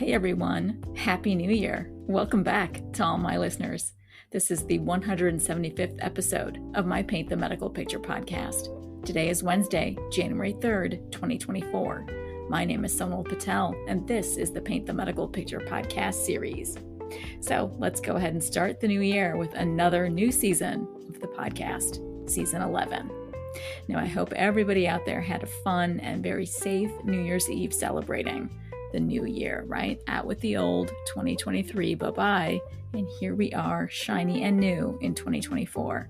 Hey everyone, Happy New Year. Welcome back to all my listeners. This is the 175th episode of my Paint the Medical Picture podcast. Today is Wednesday, January 3rd, 2024. My name is Sonal Patel, and this is the Paint the Medical Picture podcast series. So let's go ahead and start the new year with another new season of the podcast, season 11. Now, I hope everybody out there had a fun and very safe New Year's Eve celebrating the new year, right? Out with the old 2023, bye-bye. And here we are, shiny and new in 2024.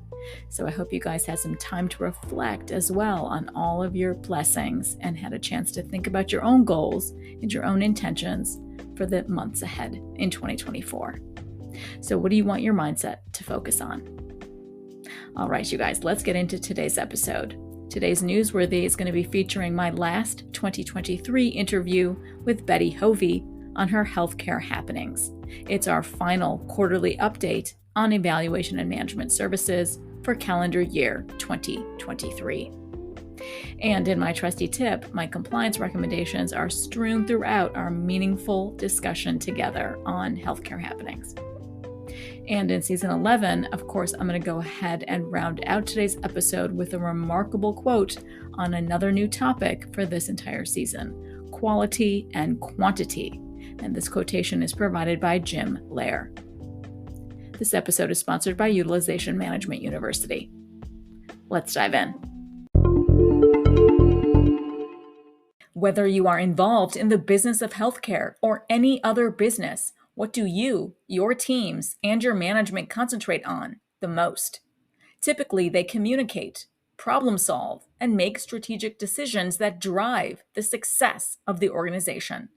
So I hope you guys had some time to reflect as well on all of your blessings and had a chance to think about your own goals and your own intentions for the months ahead in 2024. So what do you want your mindset to focus on? All right, you guys, let's get into today's episode. Today's Newsworthy is going to be featuring my last 2023 interview with Betty Hovey on her healthcare happenings. It's our final quarterly update on evaluation and management services for calendar year 2023. And in my trusty tip, my compliance recommendations are strewn throughout our meaningful discussion together on healthcare happenings. And in season 11, of course, I'm going to go ahead and round out today's episode with a remarkable quote on another new topic for this entire season, quality and quantity. And this quotation is provided by Jim Loehr. This episode is sponsored by Utilization Management University. Let's dive in. Whether you are involved in the business of healthcare or any other business, what do you, your teams, and your management concentrate on the most? Typically, they communicate, problem solve, and make strategic decisions that drive the success of the organization.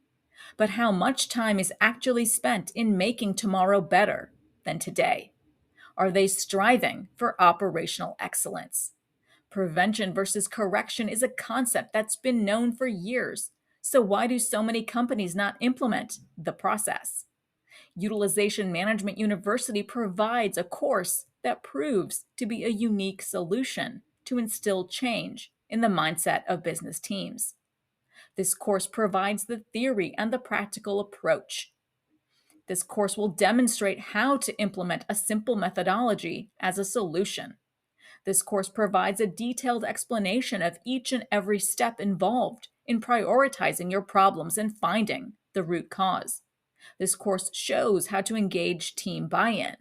But how much time is actually spent in making tomorrow better than today? Are they striving for operational excellence? Prevention versus correction is a concept that's been known for years. So why do so many companies not implement the process? Utilization Management University provides a course that proves to be a unique solution to instill change in the mindset of business teams. This course provides the theory and the practical approach. This course will demonstrate how to implement a simple methodology as a solution. This course provides a detailed explanation of each and every step involved in prioritizing your problems and finding the root cause. This course shows how to engage team buy-in.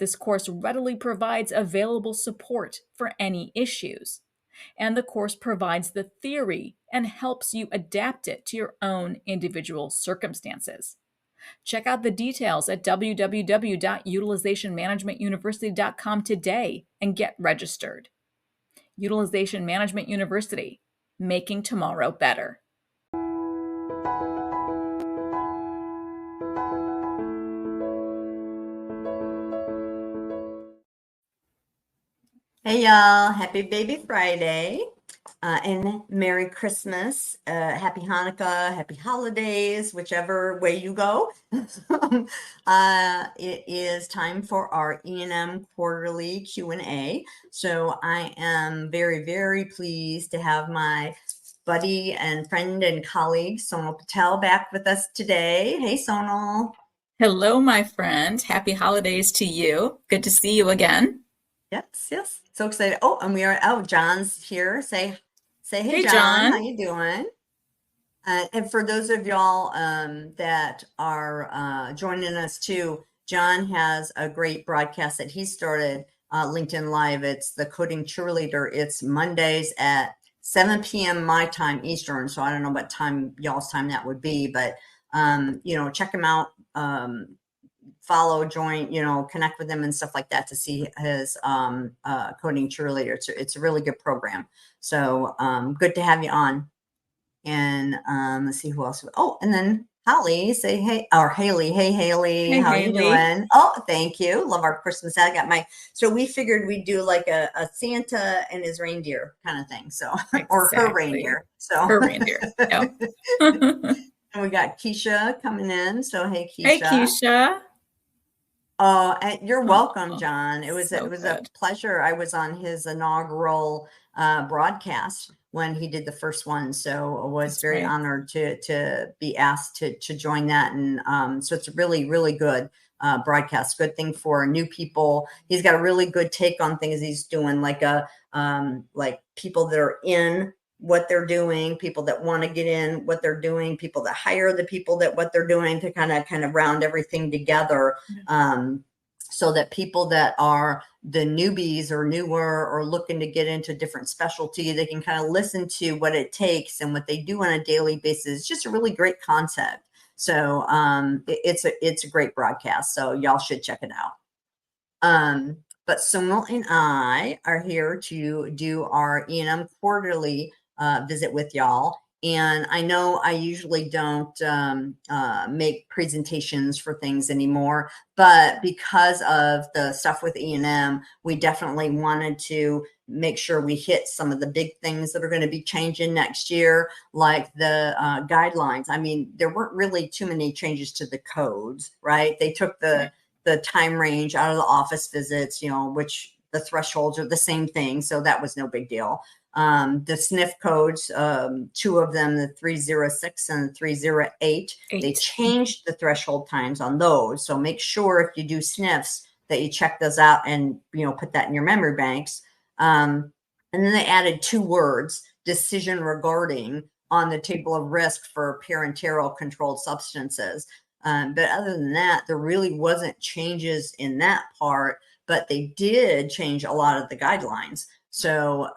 This course readily provides available support for any issues. And the course provides the theory and helps you adapt it to your own individual circumstances. Check out the details at www.utilizationmanagementuniversity.com today and get registered. Utilization Management University, making tomorrow better. Hey y'all, happy baby Friday and Merry Christmas, happy Hanukkah, happy holidays, whichever way you go. It is time for our E&M quarterly Q&A. So I am very, very pleased to have my buddy and friend and colleague Sonal Patel back with us today. Hey Sonal. Hello, my friend. Happy holidays to you. Good to see you again. Yes. So excited. Oh, and John's here. Say hey, John. John. How you doing? And for those of y'all that are joining us too, John has a great broadcast that he started, LinkedIn Live. It's the Coding Cheerleader. It's Mondays at 7 p.m. my time Eastern. So I don't know what time y'all's time that would be, but check him out. Follow, join, connect with them and stuff like that to see his Coding Cheerleader. It's a really good program. So good to have you on. And let's see who else. Oh, and then Holly, say hey, or Haley. Hey, Haley, how are you doing? Oh, thank you. Love our Christmas. So we figured we'd do like a Santa and his reindeer kind of thing. So, exactly. Or her reindeer. So her reindeer. Yep. And we got Keisha coming in. So, hey, Keisha. Hey, Keisha. And you're welcome, John. It was a pleasure. I was on his inaugural broadcast when he did the first one. So I was That's very right. honored to be asked to join that. And so it's a really, really good broadcast. Good thing for new people. He's got a really good take on things. He's doing like people that are in what they're doing, people that want to get in what they're doing, people that hire the people that what they're doing, to kind of round everything together. So that people that are the newbies or newer or looking to get into different specialty, they can kind of listen to what it takes and what they do on a daily basis. It's just a really great concept. So it's a great broadcast. So y'all should check it out. But Sonal and I are here to do our E&M quarterly visit with y'all. And I know I usually don't make presentations for things anymore, but because of the stuff with E&M, we definitely wanted to make sure we hit some of the big things that are going to be changing next year, like the guidelines. I mean, there weren't really too many changes to the codes, right? They took the time range out of the office visits, which the thresholds are the same thing. So that was no big deal. The SNF codes, two of them, the 306 and the 308, they changed the threshold times on those. So make sure if you do SNFs that you check those out and, put that in your memory banks. And then they added 2 words, decision regarding, on the table of risk for parenteral controlled substances. But other than that, there really wasn't changes in that part, but they did change a lot of the guidelines. So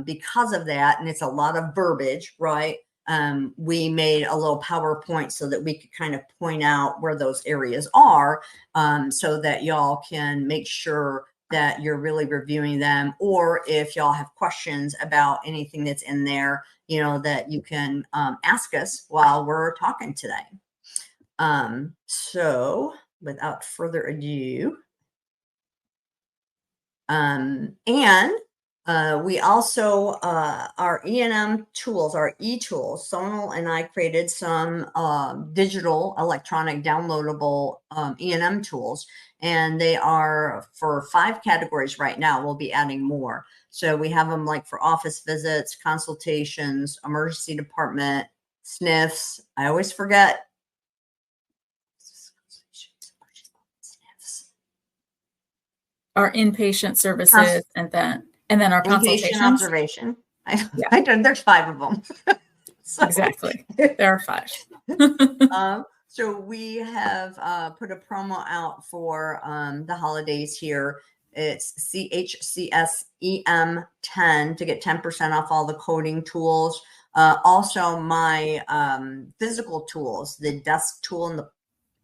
because of that, and it's a lot of verbiage, right? We made a little PowerPoint so that we could kind of point out where those areas are, so that y'all can make sure that you're really reviewing them. Or if y'all have questions about anything that's in there, that you can ask us while we're talking today. So without further ado, we also, our E&M tools, our e-tools, Sonal and I created some digital electronic downloadable E&M tools, and they are for 5 categories right now. We'll be adding more. So we have them like for office visits, consultations, emergency department, SNFs. I always forget. Our inpatient services and then our consultations. Inpatient observation. There's 5 of them. So. Exactly. There are 5. So we have put a promo out for the holidays here. It's CHCS EM10 to get 10% off all the coding tools. Also my physical tools, the desk tool and the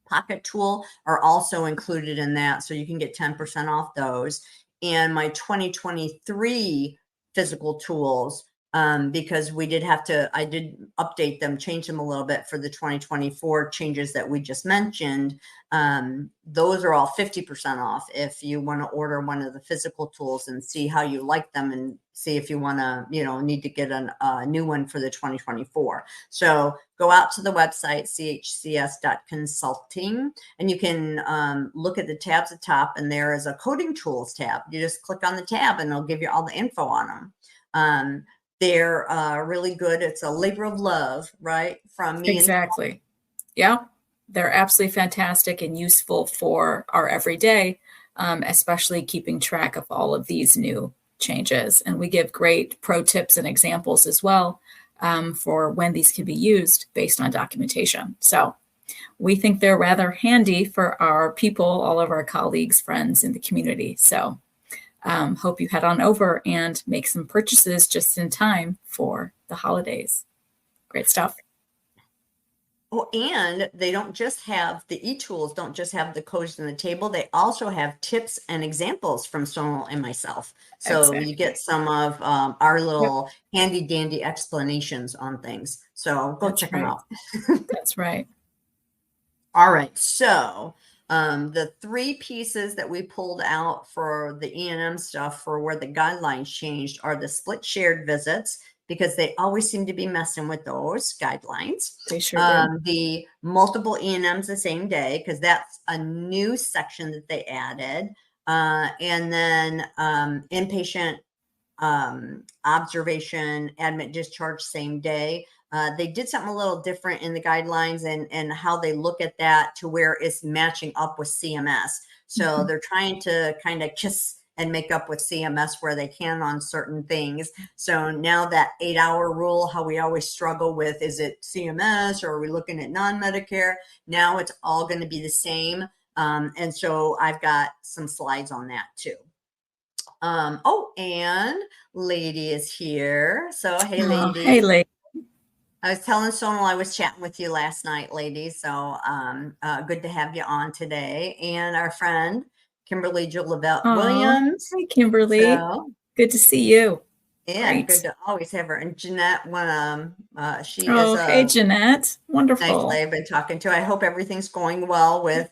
pocket tool are also included in that. So you can get 10% off those. And my 2023 physical tools, because I did update them, change them a little bit for the 2024 changes that we just mentioned. Those are all 50% off if you want to order one of the physical tools and see how you like them and see if you want to, need to get a new one for the 2024. So go out to the website, chcs.consulting, and you can look at the tabs at the top, and there is a coding tools tab. You just click on the tab and it'll give you all the info on them. They're really good. It's a labor of love, right? From me. Exactly. Yeah. They're absolutely fantastic and useful for our everyday, especially keeping track of all of these new changes. And we give great pro tips and examples as well for when these can be used based on documentation. So we think they're rather handy for our people, all of our colleagues, friends in the community. So hope you head on over and make some purchases just in time for the holidays. Great stuff. Oh, and they don't just have the e-tools, don't just have the codes in the table. They also have tips and examples from Sonal and myself. So exactly. You get some of our little handy dandy explanations on things. So go check them out. That's right. All right. So the 3 pieces that we pulled out for the E&M stuff for where the guidelines changed are the split shared visits, because they always seem to be messing with those guidelines. They sure do. The multiple E&Ms the same day, because that's a new section that they added. And then inpatient observation, admit, discharge same day. They did something a little different in the guidelines and how they look at that to where it's matching up with CMS. So they're trying to kind of kiss and make up with CMS where they can on certain things. So now that 8-hour rule, how we always struggle with, is it CMS or are we looking at non-Medicare? Now it's all going to be the same. And so I've got some slides on that too. Oh, and Lady is here. So, hey, Lady. Hey, Lady. I was telling Sonal I was chatting with you last night, Lady. So, good to have you on today. And our friend, Kimberly Lavette Williams. Hi, Kimberly. So, good to see you. Yeah, Great. Good to always have her. And Jeanette, she is hey, Jeanette. Wonderful. Nice lady I've been talking to. I hope everything's going well with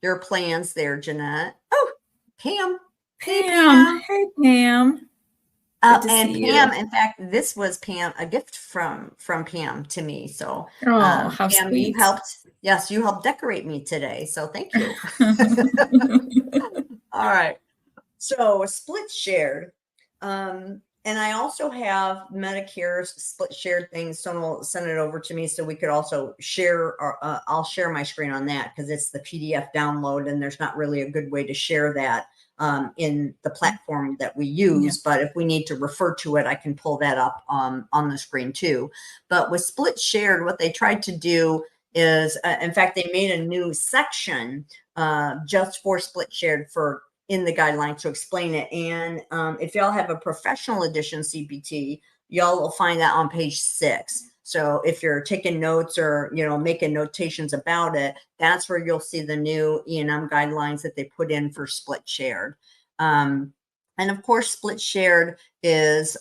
your plans there, Jeanette. Oh, Pam. Hey, Pam. Hey, Pam. And Pam, in fact, this was Pam, a gift from Pam to me. So, how Pam, sweet. you helped. Yes, you helped decorate me today. So thank you. All right. So split shared. And I also have Medicare's split shared things. Someone will send it over to me so we could also share, or I'll share my screen on that because it's the PDF download and there's not really a good way to share that in the platform that we use. But if we need to refer to it, I can pull that up on the screen too. But with split shared, what they tried to do is, in fact, they made a new section just for split shared in the guidelines to explain it. And if y'all have a professional edition CPT, y'all will find that on page 6. So if you're taking notes or, making notations about it, that's where you'll see the new E&M guidelines that they put in for split shared. And of course, split shared is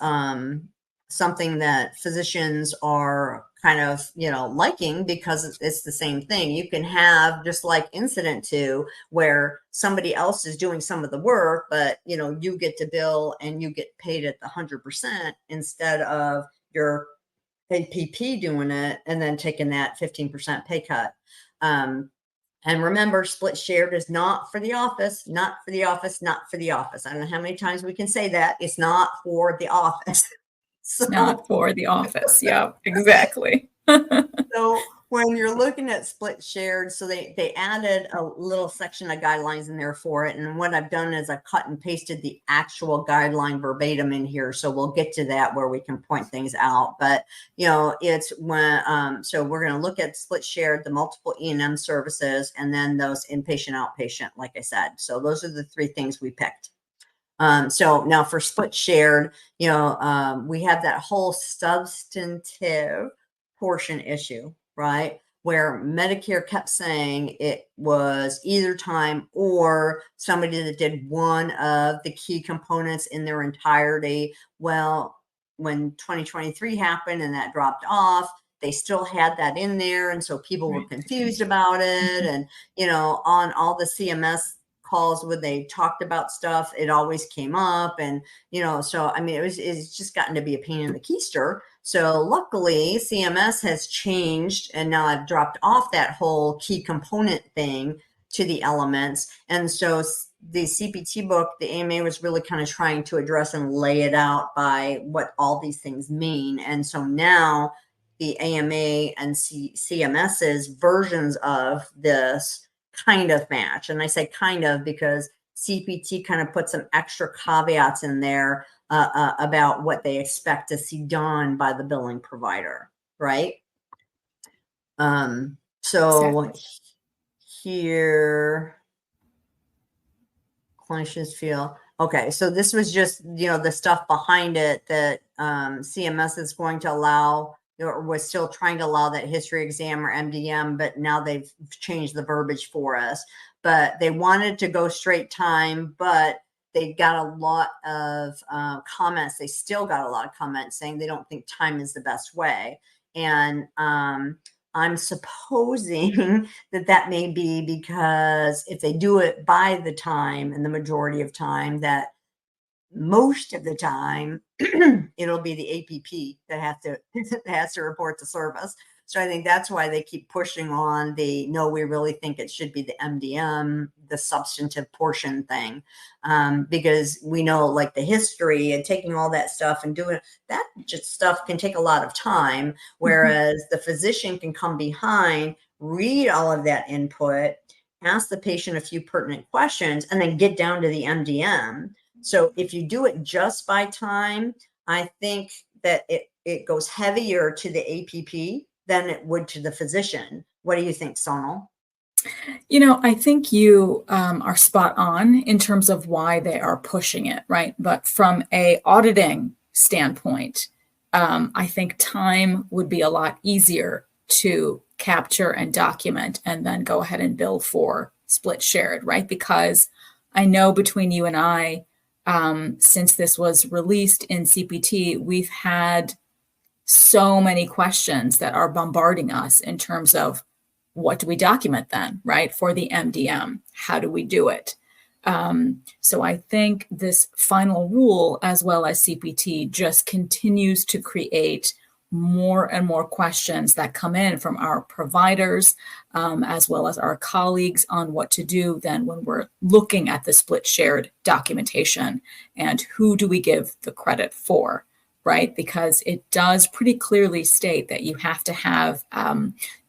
something that physicians are kind of, liking because it's the same thing. You can have just like incident to where somebody else is doing some of the work, but, you get to bill and you get paid at the 100% instead of your APP doing it and then taking that 15% pay cut. And remember, split shared is not for the office, not for the office, not for the office. I don't know how many times we can say that. It's not for the office. So, not for the office. Yeah, exactly. So when you're looking at split shared, so they added a little section of guidelines in there for it. And what I've done is I've cut and pasted the actual guideline verbatim in here. So we'll get to that where we can point things out. But, it's when, so we're going to look at split shared, the multiple E&M services, and then those inpatient, outpatient, like I said. So those are the 3 things we picked. So now for split shared, we have that whole substantive portion issue, right? Where Medicare kept saying it was either time or somebody that did one of the key components in their entirety. Well, when 2023 happened and that dropped off, they still had that in there. And so people were confused about it. And, on all the CMS calls where they talked about stuff, it always came up. And, so, I mean, it's just gotten to be a pain in the keister. So luckily CMS has changed and now I've dropped off that whole key component thing to the elements. And so the CPT book, the AMA was really kind of trying to address and lay it out by what all these things mean. And so now the AMA and CMS's versions of this kind of match. And I say kind of because CPT kind of put some extra caveats in there about what they expect to see done by the billing provider, right? So exactly. Here, clinicians feel, okay, so this was just, the stuff behind it that CMS is going to allow, or was still trying to allow that history exam or MDM, but now they've changed the verbiage for us. But they wanted to go straight time, but they got a lot of comments. They still got a lot of comments saying they don't think time is the best way. And I'm supposing that may be because if they do it by the time and the majority of time, that most of the time it'll be the APP that has to report the service. So I think that's why they keep pushing on the, no, we really think it should be the MDM, the substantive portion thing. Because we know like the history and taking all that stuff and doing that just stuff can take a lot of time. Whereas the physician can come behind, read all of that input, ask the patient a few pertinent questions, and then get down to the MDM. So if you do it just by time, I think that it goes heavier to the APP than it would to the physician. What do you think, Sonal? I think you are spot on in terms of why they are pushing it, right? But from a auditing standpoint, I think time would be a lot easier to capture and document and then go ahead and bill for split shared, right? Because I know between you and I, since this was released in CPT, we've had so many questions that are bombarding us in terms of what do we document then, right? For the MDM, how do we do it? So I think this final rule, as well as CPT, just continues to create more and more questions that come in from our providers, as well as our colleagues on what to do then when we're looking at the split shared documentation and who do we give the credit for, right? Because it does pretty clearly state that you have to have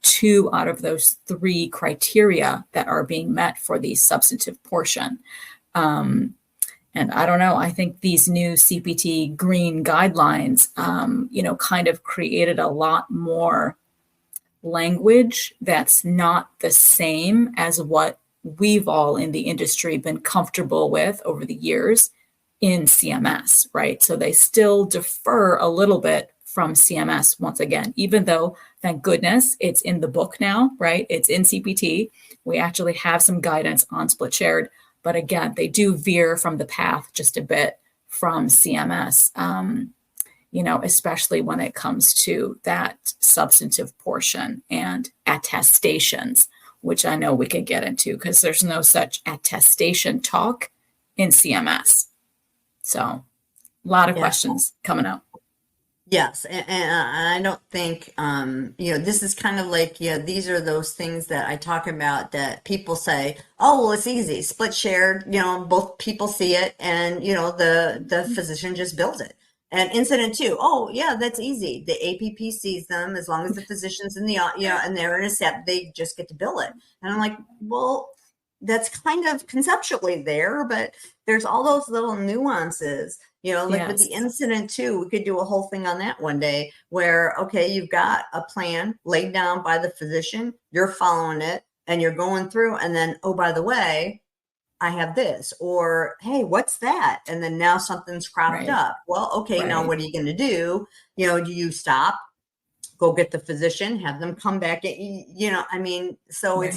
2 out of those 3 criteria that are being met for the substantive portion. And I don't know, I think these new CPT green guidelines, kind of created a lot more language that's not the same as what we've all in the industry been comfortable with over the years in CMS, right? So they still defer a little bit from CMS once again, even though, thank goodness, it's in the book now, right? It's in CPT. We actually have some guidance on split shared. But again, they do veer from the path just a bit from CMS, especially when it comes to that substantive portion and attestations, which I know we could get into because there's no such attestation talk in CMS. So a lot of questions coming up. Yes, and I don't think, this is kind of like, these are those things that I talk about that people say, oh, well, it's easy, split shared, both people see it and, the physician just bills it. And incident 2, oh, yeah, that's easy. The APP sees them as long as the physician's in the, and they're in a step, they just get to bill it. And I'm like, well, that's kind of conceptually there, but there's all those little nuances. With the incident 2, we could do a whole thing on that one day where, okay, you've got a plan laid down by the physician, you're following it and you're going through and then, oh, by the way, I have this, or, hey, what's that? And then now something's cropped up. Well, okay, now what are you going to do? Do you stop, go get the physician, have them come back? So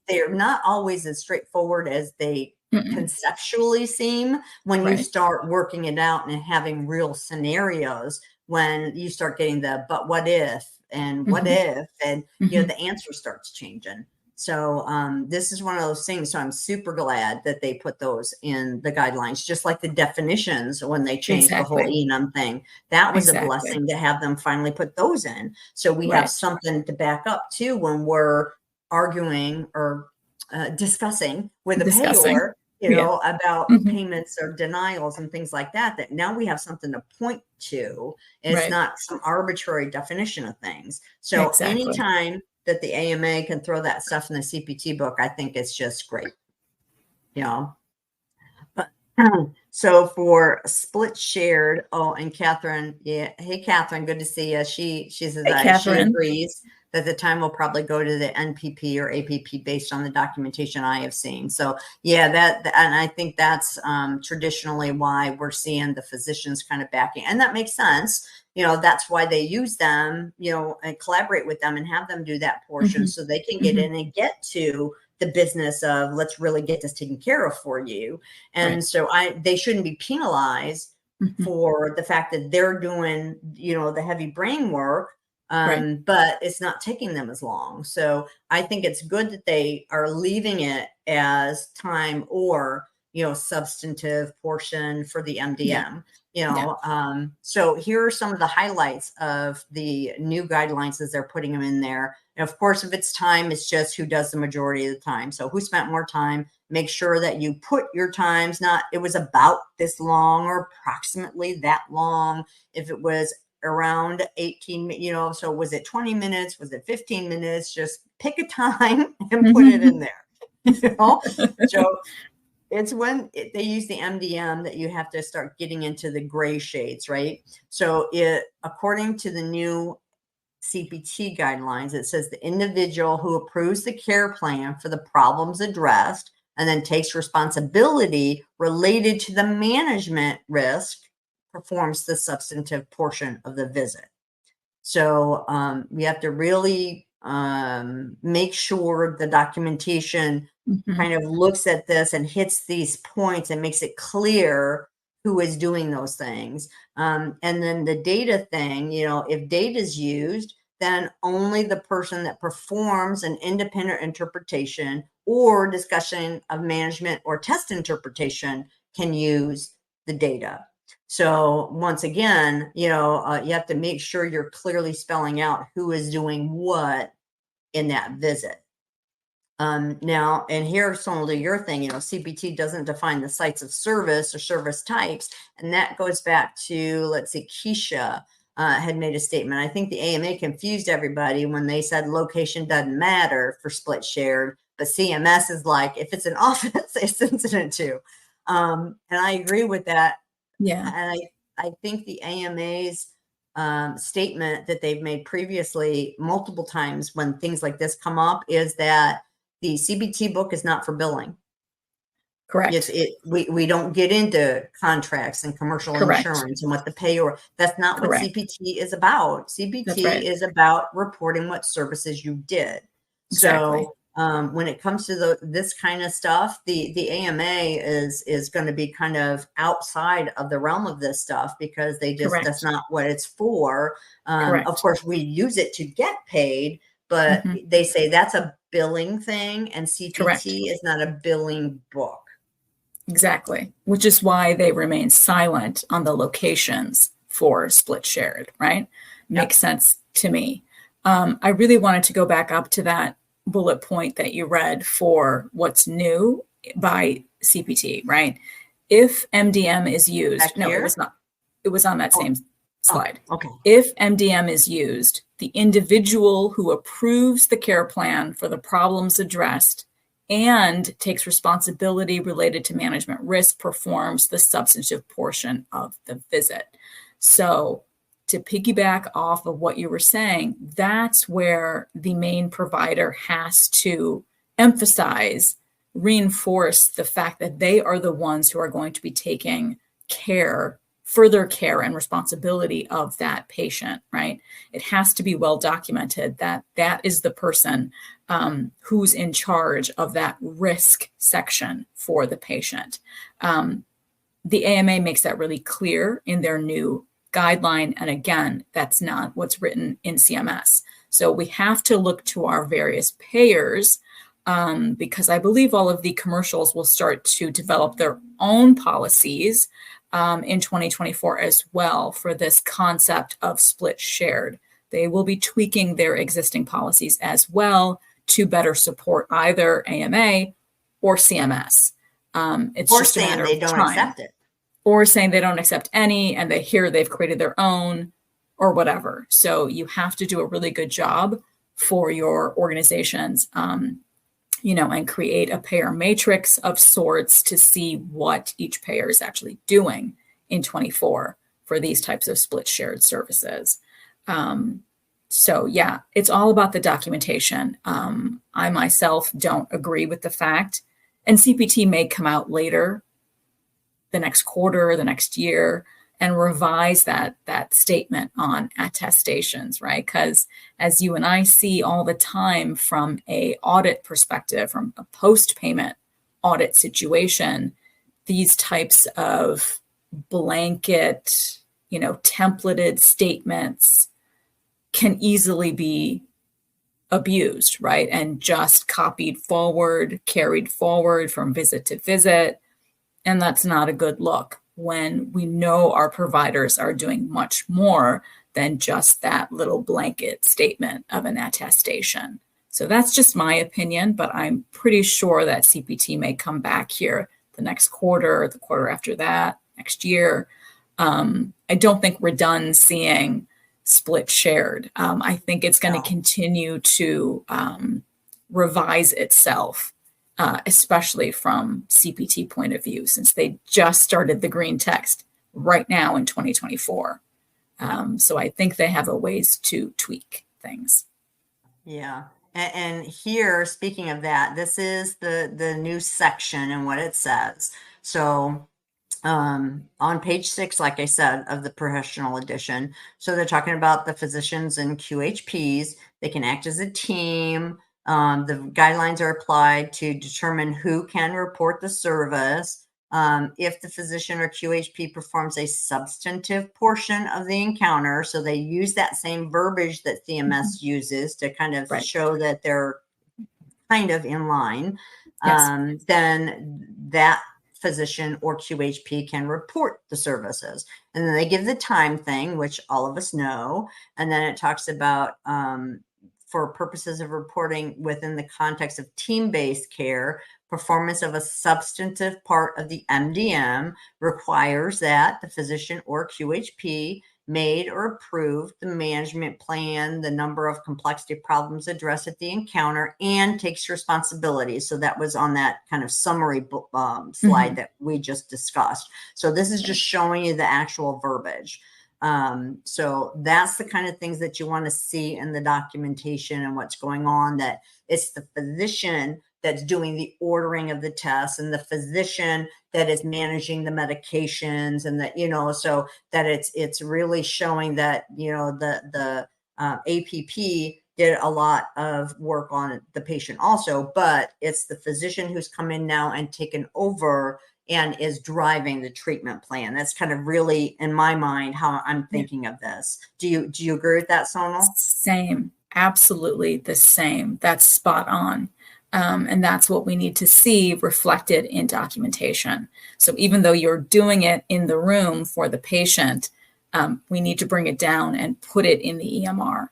they're not always as straightforward as they conceptually seem when you start working it out and having real scenarios, when you start getting the but what if and what if, and the answer starts changing. So this is one of those things. So I'm super glad that they put those in the guidelines, just like the definitions when they changed the whole enum thing. That was a blessing to have them finally put those in. So we have something to back up too when we're arguing or discussing with a payor, about payments or denials and things like that, that now we have something to point to. It's not some arbitrary definition of things. So anytime that the AMA can throw that stuff in the CPT book, I think it's just great. But so for split shared, and Catherine, hey Catherine, good to see you. She says that she agrees that the time will probably go to the NPP or APP based on the documentation I have seen. So and I think that's traditionally why we're seeing the physicians kind of backing, and that makes sense. That's why they use them, and collaborate with them and have them do that portion so they can get in and get to the business of, let's really get this taken care of for you. And so they shouldn't be penalized for the fact that they're doing, the heavy brain work. But it's not taking them as long. So I think it's good that they are leaving it as time or, substantive portion for the MDM. So here are some of the highlights of the new guidelines as they're putting them in there. And of course, if it's time, it's just who does the majority of the time. So who spent more time, make sure that you put your times, not it was about this long or approximately that long. If it was around 18, so was it 20 minutes? Was it 15 minutes? Just pick a time and put it in there. So it's when they use the MDM that you have to start getting into the gray shades, right? So according to the new CPT guidelines, it says the individual who approves the care plan for the problems addressed and then takes responsibility related to the management risk performs the substantive portion of the visit. So we have to really make sure the documentation kind of looks at this and hits these points and makes it clear who is doing those things. And then the data thing, if data is used, then only the person that performs an independent interpretation or discussion of management or test interpretation can use the data. So once again, you have to make sure you're clearly spelling out who is doing what in that visit. Now, and here's some of your thing, CPT doesn't define the sites of service or service types. And that goes back to, let's see, Keisha had made a statement. I think the AMA confused everybody when they said location doesn't matter for split shared, but CMS is like, if it's an office, it's incident to. And I agree with that. Yeah. And I think the AMA's statement that they've made previously multiple times when things like this come up is that the CPT book is not for billing. Correct. We don't get into contracts and commercial insurance and what the payor. That's not what CPT is about. CPT is about reporting what services you did. Exactly. So when it comes to this kind of stuff, the AMA is going to be kind of outside of the realm of this stuff because that's not what it's for. Of course, we use it to get paid, but they say that's a billing thing, and CPT is not a billing book. Exactly, which is why they remain silent on the locations for split shared, right? Makes sense to me. I really wanted to go back up to that bullet point that you read for what's new by CPT, right? If MDM is used, it was not. It was on that same slide. Okay. If MDM is used, the individual who approves the care plan for the problems addressed and takes responsibility related to management risk performs the substantive portion of the visit. So to piggyback off of what you were saying, that's where the main provider has to emphasize, reinforce the fact that they are the ones who are going to be taking further care and responsibility of that patient, right? It has to be well documented that that is the person who's in charge of that risk section for the patient. The AMA makes that really clear in their new guideline. And again, that's not what's written in CMS. So we have to look to our various payers because I believe all of the commercials will start to develop their own policies in 2024 as well for this concept of split shared. They will be tweaking their existing policies as well to better support either AMA or CMS. It's just a matter of time. Accept it. Or saying they don't accept any and they've created their own or whatever. So you have to do a really good job for your organizations, and create a payer matrix of sorts to see what each payer is actually doing in 24 for these types of split shared services. So yeah, it's all about the documentation. I myself don't agree with the fact, and CPT may come out later, the next quarter, the next year, and revise that statement on attestations, right? Because as you and I see all the time from a audit perspective, from a post-payment audit situation, these types of blanket, templated statements can easily be abused, right? And just copied forward, carried forward from visit to visit. And that's not a good look. when we know our providers are doing much more than just that little blanket statement of an attestation. So that's just my opinion, but I'm pretty sure that CPT may come back here the next quarter, the quarter after that, next year. I don't think we're done seeing split shared. I think it's going to continue to revise itself, especially from CPT point of view, since they just started the green text right now in 2024. So I think they have a ways to tweak things. Yeah. And here, speaking of that, this is the new section and what it says. So on page 6, like I said, of the professional edition. So they're talking about the physicians and QHPs. They can act as a team. The guidelines are applied to determine who can report the service. If the physician or QHP performs a substantive portion of the encounter, so they use that same verbiage that CMS uses to kind of show that they're kind of in line, then that physician or QHP can report the services. And then they give the time thing, which all of us know. And then it talks about for purposes of reporting within the context of team-based care, performance of a substantive part of the MDM requires that the physician or QHP made or approved the management plan, the number of complexity problems addressed at the encounter, and takes responsibility. So that was on that kind of summary slide that we just discussed. So this is just showing you the actual verbiage. So that's the kind of things that you want to see in the documentation and what's going on, that it's the physician that's doing the ordering of the tests and the physician that is managing the medications, and that, so that it's really showing that, the APP did a lot of work on the patient also, but it's the physician who's come in now and taken over and is driving the treatment plan. That's kind of really, in my mind, how I'm thinking of this. Do you agree with that, Sonal? Same, absolutely the same. That's spot on. And that's what we need to see reflected in documentation. So even though you're doing it in the room for the patient, we need to bring it down and put it in the EMR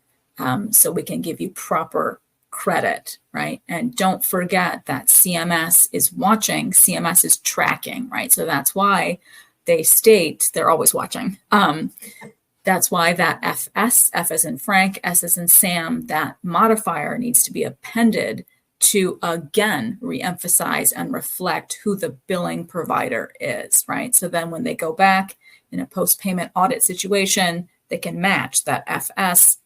so we can give you proper credit, right? And don't forget that CMS is watching, CMS is tracking, right? So that's why they state they're always watching. That's why that FS, F as in Frank, S as in Sam, that modifier needs to be appended to again reemphasize and reflect who the billing provider is, right? So then when they go back in a post-payment audit situation, they can match that FS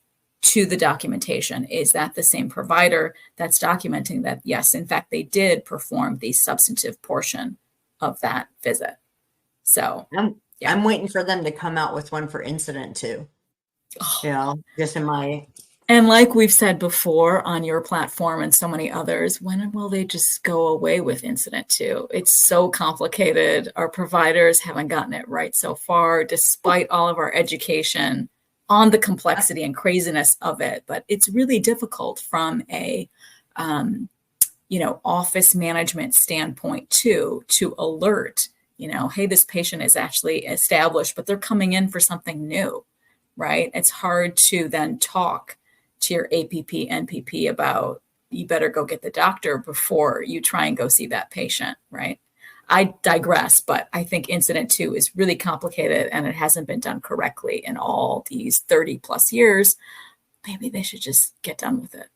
to the documentation. Is that the same provider that's documenting that, yes, in fact, they did perform the substantive portion of that visit? So I'm waiting for them to come out with one for incident too. Just in my... And like we've said before on your platform and so many others, when will they just go away with Incident 2? It's so complicated. Our providers haven't gotten it right so far, despite all of our education on the complexity and craziness of it. But it's really difficult from a, office management standpoint too, to alert, hey, this patient is actually established, but they're coming in for something new, right? It's hard to then talk to your APP, NPP about, you better go get the doctor before you try and go see that patient, right? I digress, but I think Incident 2 is really complicated and it hasn't been done correctly in all these 30 plus years. Maybe they should just get done with it.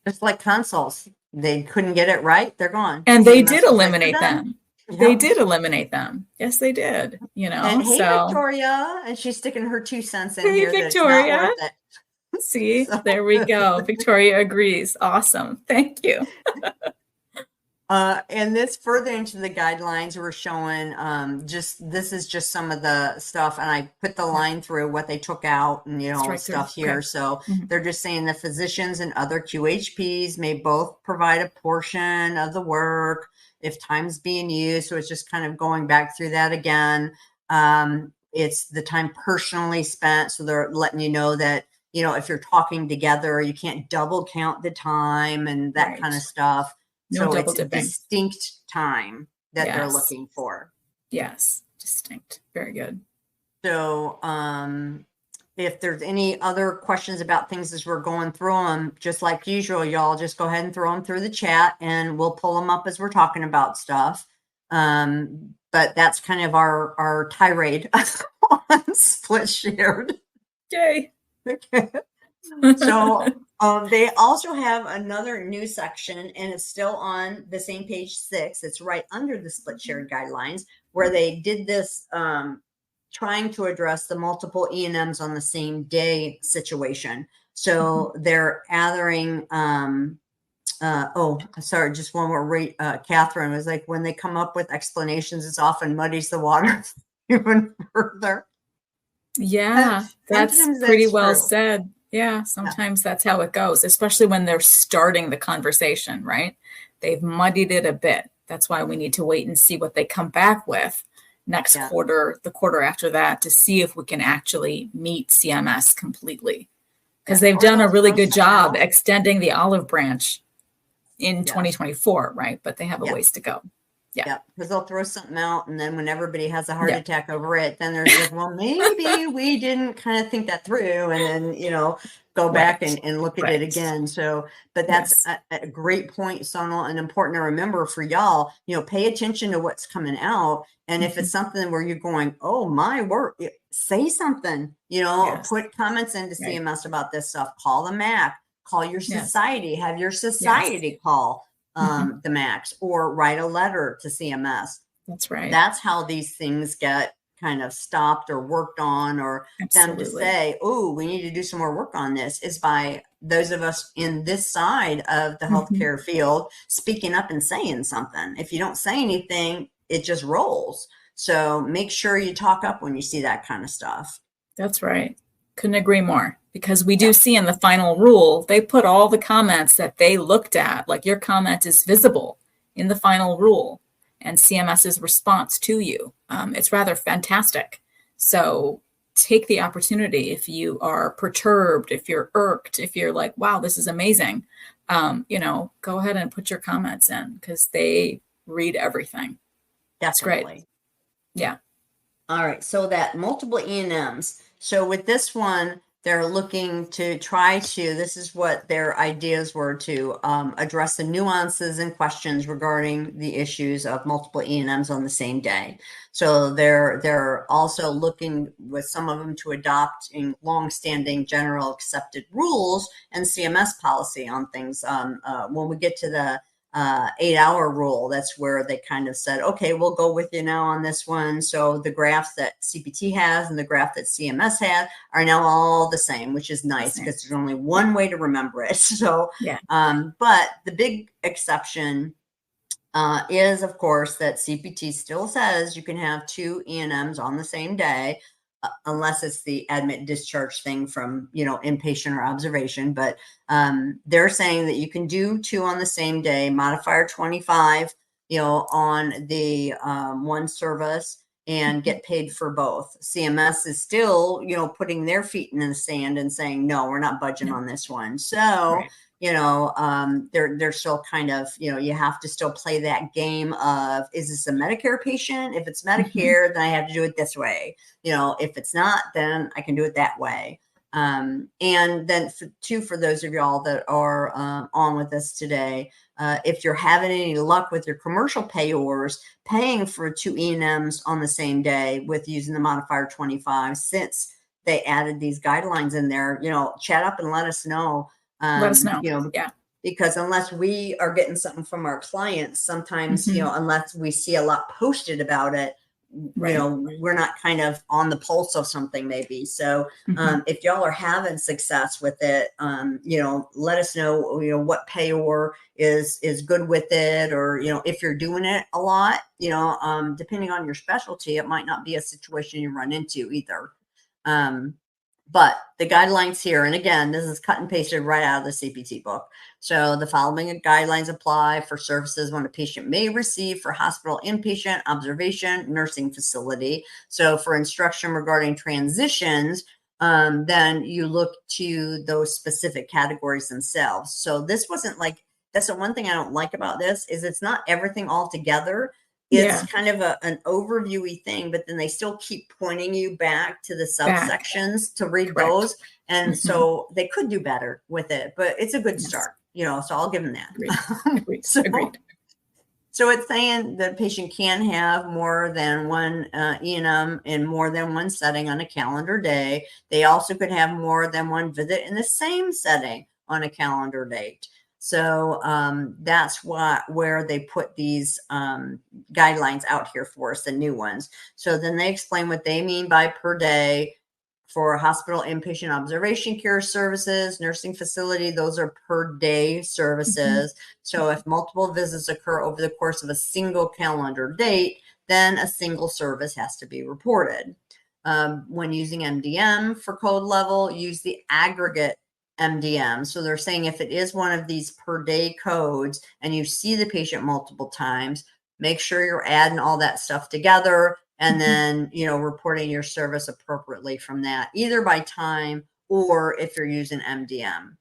Just like consoles. They couldn't get it right. They're gone. And they did eliminate them. They did eliminate them. Yes, they did. And hey, Victoria, and she's sticking her 2 cents in here. Victoria. That it's not worth it. See, there we go. Victoria agrees. Awesome. Thank you. And this further into the guidelines, we're showing this is just some of the stuff, and I put the line through what they took out and stuff here. Okay. So they're just saying the physicians and other QHPs may both provide a portion of the work if time's being used. So it's just kind of going back through that again. It's the time personally spent. So they're letting you know that, if you're talking together, you can't double count the time and that kind of stuff. No so it's dipping. Distinct time that they're looking for. Yes. Distinct. Very good. So if there's any other questions about things as we're going through them, just like usual, y'all just go ahead and throw them through the chat and we'll pull them up as we're talking about stuff. But that's kind of our tirade on Split Shared. Yay. So they also have another new section, and it's still on the same page 6. It's right under the Split Shared guidelines, where they did this trying to address the multiple E&Ms on the same day situation. So they're adding sorry, just one more. Catherine was like, when they come up with explanations, it's often muddies the water even further. Yeah, that's pretty well said. Yeah, sometimes that's how it goes, especially when they're starting the conversation, right? They've muddied it a bit. That's why we need to wait and see what they come back with next quarter, the quarter after that, to see if we can actually meet CMS completely. Because they've done a really good job extending the olive branch in 2024, right? But they have a ways to go. Yeah, because they'll throw something out, and then when everybody has a heart attack over it, then there's like, well, maybe we didn't kind of think that through, and then go back and look at it again. So, but that's a great point, Sonal, and important to remember for y'all. Pay attention to what's coming out, and if it's something where you're going, oh my word, say something. Put comments into CMS about this stuff. Call the MAC. Call your society. Have your society call the MACs, or write a letter to CMS. That's right. That's how these things get kind of stopped or worked on, or them to say, oh, we need to do some more work on this, is by those of us in this side of the healthcare field speaking up and saying something. If you don't say anything, it just rolls. So make sure you talk up when you see that kind of stuff. That's right. Couldn't agree more. Because we do see in the final rule, they put all the comments that they looked at, like your comment is visible in the final rule, and CMS's response to you. It's rather fantastic. So take the opportunity if you are perturbed, if you're irked, if you're like, wow, this is amazing. Go ahead and put your comments in, because they read everything. That's great. Yeah. All right. So that multiple E&Ms. So with this one, they're looking to try to, this is what their ideas were, to address the nuances and questions regarding the issues of multiple E&Ms on the same day. So they're also looking with some of them to adopt in longstanding general accepted rules and CMS policy on things. When we get to the 8-hour rule, that's where they kind of said, okay, we'll go with you now on this one. So the graphs that CPT has and the graph that CMS had are now all the same, which is nice, because there's only one way to remember it. So, but the big exception is, of course, that CPT still says you can have 2 E&Ms on the same day, unless it's the admit discharge thing from, inpatient or observation. But they're saying that you can do 2 on the same day, modifier 25, on the one service, and get paid for both. CMS is still, putting their feet in the sand and saying, no, we're not budging on this one. So, they're still kind of, you have to still play that game of, is this a Medicare patient? If it's Medicare, then I have to do it this way. If it's not, then I can do it that way. And then for those of y'all that are on with us today, if you're having any luck with your commercial payors paying for 2 E&Ms on the same day with using the modifier 25, since they added these guidelines in there, chat up and let us know. Let us know. Because unless we are getting something from our clients, sometimes, unless we see a lot posted about it, we're not kind of on the pulse of something maybe. So if y'all are having success with it, let us know, what payor is good with it, or, if you're doing it a lot, depending on your specialty, it might not be a situation you run into either. But the guidelines here, and again, this is cut and pasted right out of the CPT book. So the following guidelines apply for services when a patient may receive for hospital inpatient, observation, nursing facility. So for instruction regarding transitions, then you look to those specific categories themselves. So this wasn't like, that's the one thing I don't like about this, is it's not everything all together. it's kind of an overviewy thing, but then they still keep pointing you back to the subsections to read those. And so they could do better with it, but it's a good start, so I'll give them that. Agreed. Agreed. So it's saying the patient can have more than one E&M in more than one setting on a calendar day. They also could have more than one visit in the same setting on a calendar date. So that's where they put these guidelines out here for us, the new ones. So then they explain what they mean by per day. For hospital inpatient observation care services, nursing facility, those are per day services. So if multiple visits occur over the course of a single calendar date, then a single service has to be reported. When using MDM for code level, use the aggregate MDM. So they're saying if it is one of these per day codes and you see the patient multiple times, make sure you're adding all that stuff together and then, reporting your service appropriately from that, either by time or if you're using MDM.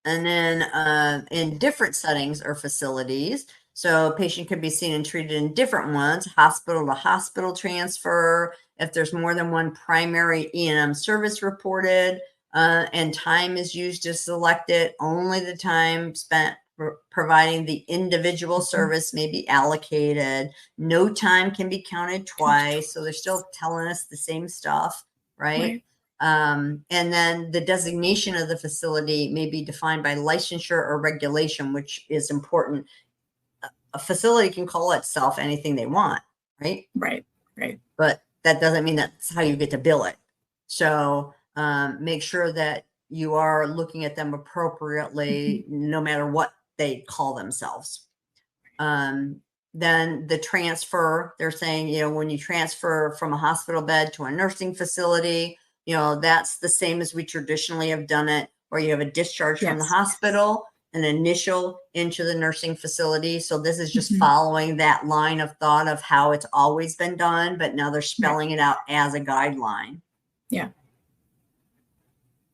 And then in different settings or facilities, so a patient could be seen and treated in different ones, hospital to hospital transfer. If there's more than one primary E&M service reported and time is used to select it, only the time spent providing the individual service may be allocated. No time can be counted twice. So they're still telling us the same stuff, right? And then the designation of the facility may be defined by licensure or regulation, which is important. A facility can call itself anything they want, right? Right. But that doesn't mean that's how you get to bill it. So make sure that you are looking at them appropriately, no matter what they call themselves. Then the transfer, they're saying, when you transfer from a hospital bed to a nursing facility, that's the same as we traditionally have done it, where you have a discharge from the hospital, an initial into the nursing facility. So this is just following that line of thought of how it's always been done, but now they're spelling it out as a guideline. Yeah.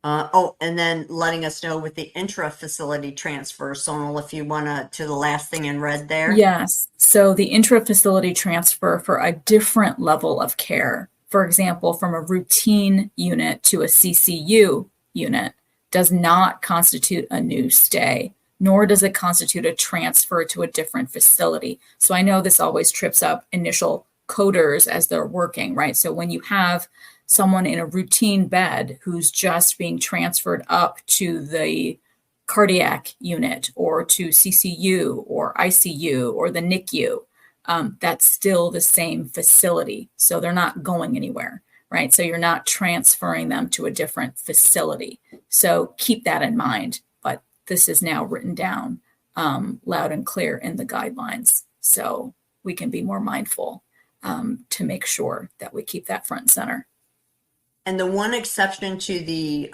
And then letting us know with the intra-facility transfer, Sonal, if you want to the last thing in red there. Yes. So the intra-facility transfer for a different level of care, for example, from a routine unit to a CCU unit, does not constitute a new stay, nor does it constitute a transfer to a different facility. So I know this always trips up initial coders as they're working, right? So when you have someone in a routine bed who's just being transferred up to the cardiac unit or to CCU or ICU or the NICU, that's still the same facility. So they're not going anywhere, right? So you're not transferring them to a different facility. So keep that in mind. But this is now written down loud and clear in the guidelines. So we can be more mindful to make sure that we keep that front and center. And the one exception to the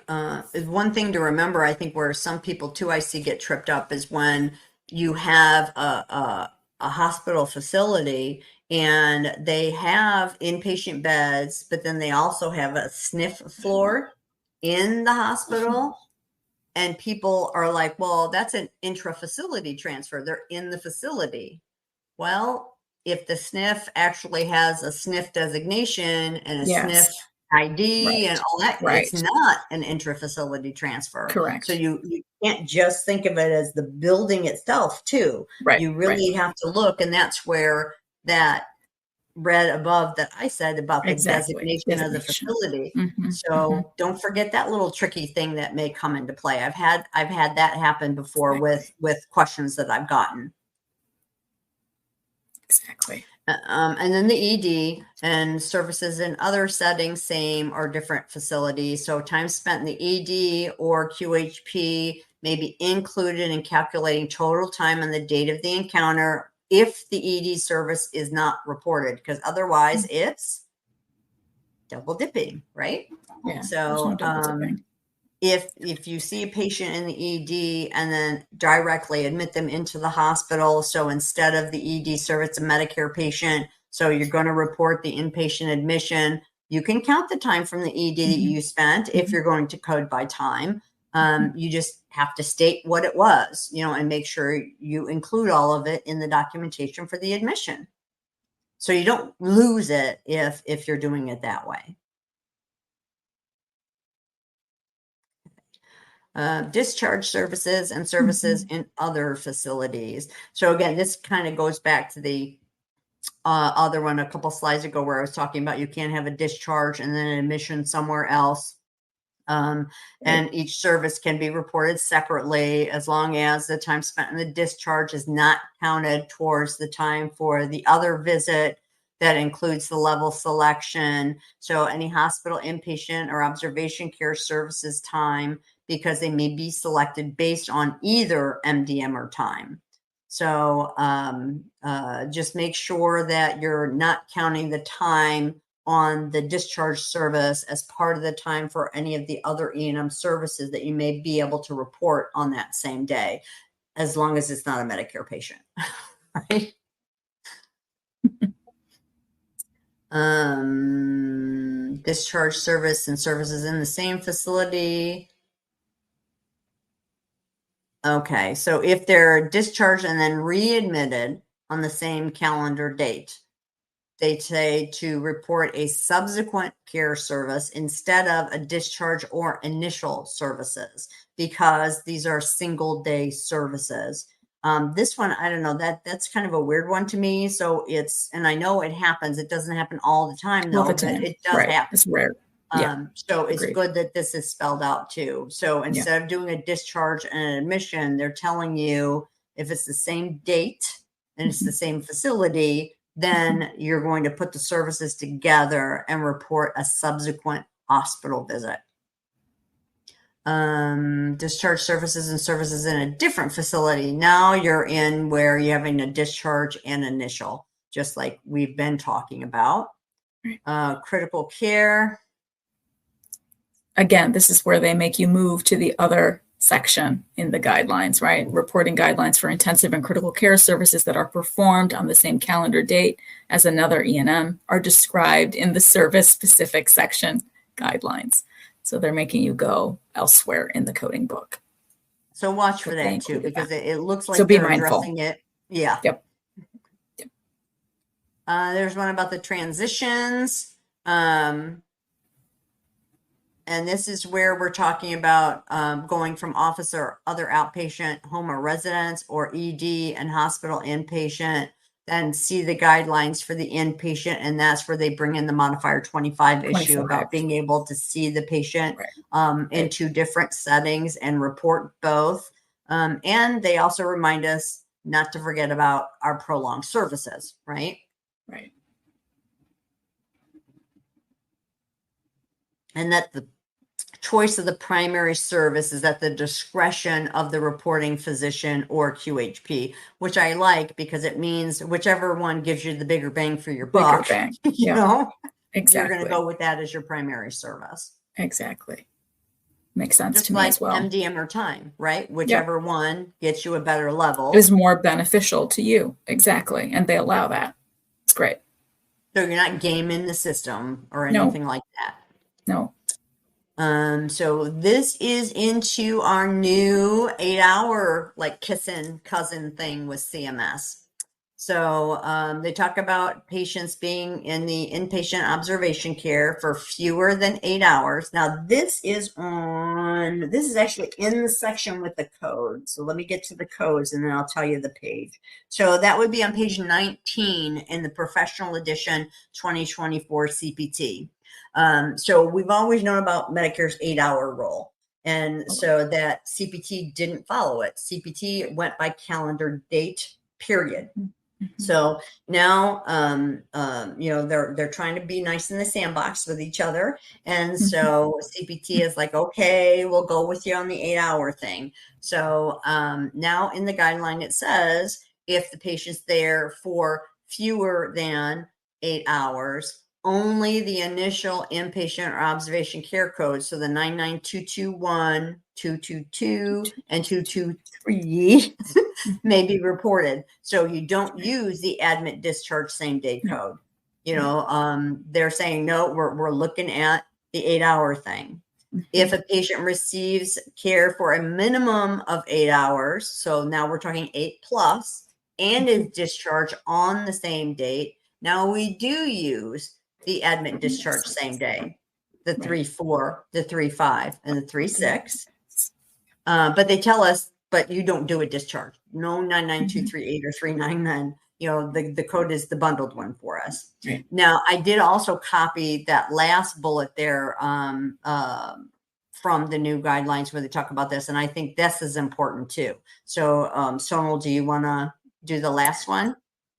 one thing to remember, I think, where some people too I see get tripped up is when you have a hospital facility and they have inpatient beds, but then they also have a sniff floor in the hospital. And people are like, well, that's an intra-facility transfer. They're in the facility. Well, if the sniff actually has a sniff designation and a sniff ID and all that, it's not an intra-facility transfer. Correct. So you can't just think of it as the building itself too. You really have to look, and that's where that read above that I said about the designation of the facility. So don't forget that little tricky thing that may come into play. I've had that happen before with questions that I've gotten. Exactly. And then the ED and services in other settings, same or different facilities. So time spent in the ED or QHP may be included in calculating total time on the date of the encounter if the ED service is not reported, because otherwise it's double dipping, right? Yeah. So if you see a patient in the ED and then directly admit them into the hospital, so instead of the ED service, a Medicare patient, so you're going to report the inpatient admission, you can count the time from the ED that you spent if you're going to code by time. You just have to state what it was, and make sure you include all of it in the documentation for the admission. So you don't lose it if you're doing it that way. Discharge services and services in other facilities. So again, this kind of goes back to the other one a couple slides ago where I was talking about you can't have a discharge and then an admission somewhere else. And each service can be reported separately as long as the time spent in the discharge is not counted towards the time for the other visit. That includes the level selection. So any hospital inpatient or observation care services time, because they may be selected based on either MDM or time. So just make sure that you're not counting the time on the discharge service as part of the time for any of the other E&M services that you may be able to report on that same day, as long as it's not a Medicare patient, right? Discharge service and services in the same facility. Okay, so if they're discharged and then readmitted on the same calendar date, they say to report a subsequent care service instead of a discharge or initial services, because these are single day services. This one, I don't know, that's kind of a weird one to me. So and I know it happens. It doesn't happen all the time though, but it does happen. It's rare. So it's good that this is spelled out too. So instead of doing a discharge and an admission, they're telling you if it's the same date and it's the same facility, then you're going to put the services together and report a subsequent hospital visit. Discharge services and services in a different facility. Now you're in where you're having a discharge and initial, just like we've been talking about. Critical care. Again, this is where they make you move to the other section in the guidelines, right? Reporting guidelines for intensive and critical care services that are performed on the same calendar date as another E&M are described in the service-specific section guidelines. So they're making you go elsewhere in the coding book. So watch for that too, because it looks like they're addressing it. Yeah. Yep. There's one about the transitions. And this is where we're talking about going from office or other outpatient, home or residence, or ED and hospital inpatient. Then see the guidelines for the inpatient, and that's where they bring in the modifier 25 issue about being able to see the patient in two different settings and report both. And they also remind us not to forget about our prolonged services, right? Right. And that the choice of the primary service is at the discretion of the reporting physician or QHP, which I like because it means whichever one gives you the bigger bang for your buck, you know, you're going to go with that as your primary service. Exactly. Makes sense Just to me as well. MDM or time, right? Whichever one gets you a better level is more beneficial to you. Exactly. And they allow that. It's great. So you're not gaming the system or anything like that. No. So this is into our new 8-hour like kissing cousin thing with CMS. So they talk about patients being in the inpatient observation care for fewer than 8 hours. Now this is actually in the section with the code. So let me get to the codes and then I'll tell you the page. So that would be on page 19 in the professional edition 2024 CPT. So we've always known about Medicare's 8-hour rule. And so that CPT didn't follow it. CPT went by calendar date, period. So now, they're trying to be nice in the sandbox with each other. And so CPT is like, okay, we'll go with you on the 8-hour thing. So now in the guideline, it says if the patient's there for fewer than 8 hours, only the initial inpatient or observation care code, so the 99221, 222, and 223 may be reported. So you don't use the admit discharge same day code. They're saying, no, we're looking at the 8-hour thing. If a patient receives care for a minimum of 8 hours, so now we're talking 8 plus, and is discharged on the same date, now we do use the admit discharge same day, the 3-4, the 3-5, and the 3-6. But they tell us, but you don't do a discharge. No 99238 or 399. The code is the bundled one for us. Right. Now, I did also copy that last bullet there from the new guidelines where they talk about this, and I think this is important too. So, Sonal, do you want to do the last one?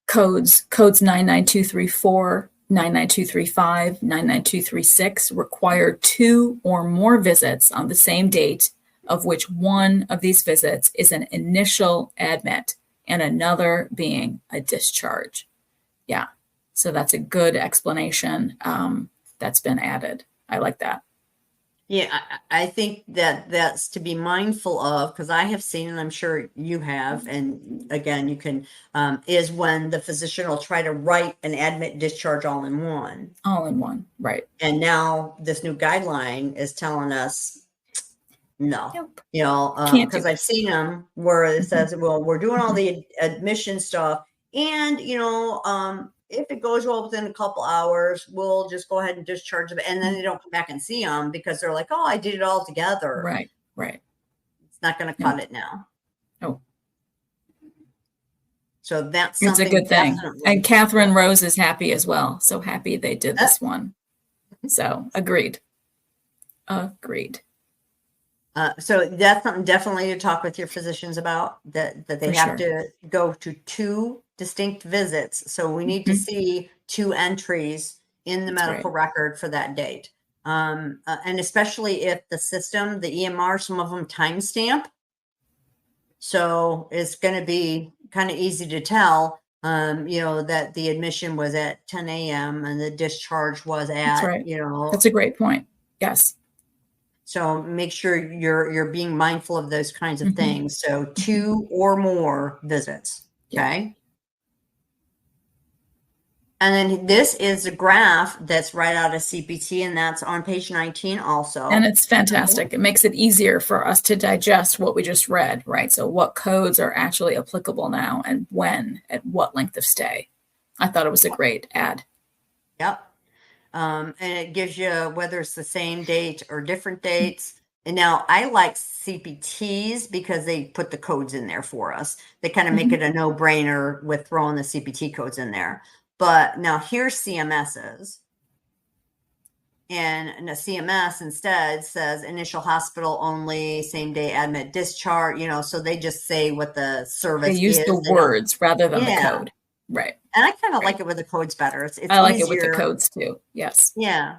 Codes 99234, 99235, 99236 require 2 or more visits on the same date, of which one of these visits is an initial admit and another being a discharge. Yeah. So that's a good explanation that's been added. I like that. Yeah, I think that's to be mindful of, because I have seen, and I'm sure you have, and again, you can, is when the physician will try to write an admit discharge all in one. All in one, right. And now this new guideline is telling us, no, Nope. Because I've seen them where it says, well, we're doing all the admission stuff, and, if it goes well within a couple hours, we'll just go ahead and discharge them. And then they don't come back and see them because they're like, oh, I did it all together. Right. It's not going to cut it now. Oh. So that's it's a good thing. Definitely. And Catherine Rose is happy as well. So happy they did this one. So agreed. So that's something definitely to talk with your physicians about, that they have to go to 2 distinct visits. So we need to see 2 entries in the medical record for that date. And especially if the system, the EMR, some of them timestamp. So it's going to be kind of easy to tell, that the admission was at 10 a.m. and the discharge was at, That's a great point. Yes. So make sure you're being mindful of those kinds of things. So 2 or more visits. Okay. And then this is a graph that's right out of CPT, and that's on page 19 also. And it's fantastic. It makes it easier for us to digest what we just read, right? So what codes are actually applicable now and when, at what length of stay. I thought it was a great ad. Yep. And it gives you whether it's the same date or different dates. And now I like CPTs because they put the codes in there for us. They kind of make it a no-brainer with throwing the CPT codes in there. But now here's CMS's. And the CMS instead says initial hospital only, same day admit discharge, so they just say what the service is. They use the words rather than the code. Right. And I kind of like it with the codes better. It's I like easier. it with the codes too. Yes. Yeah.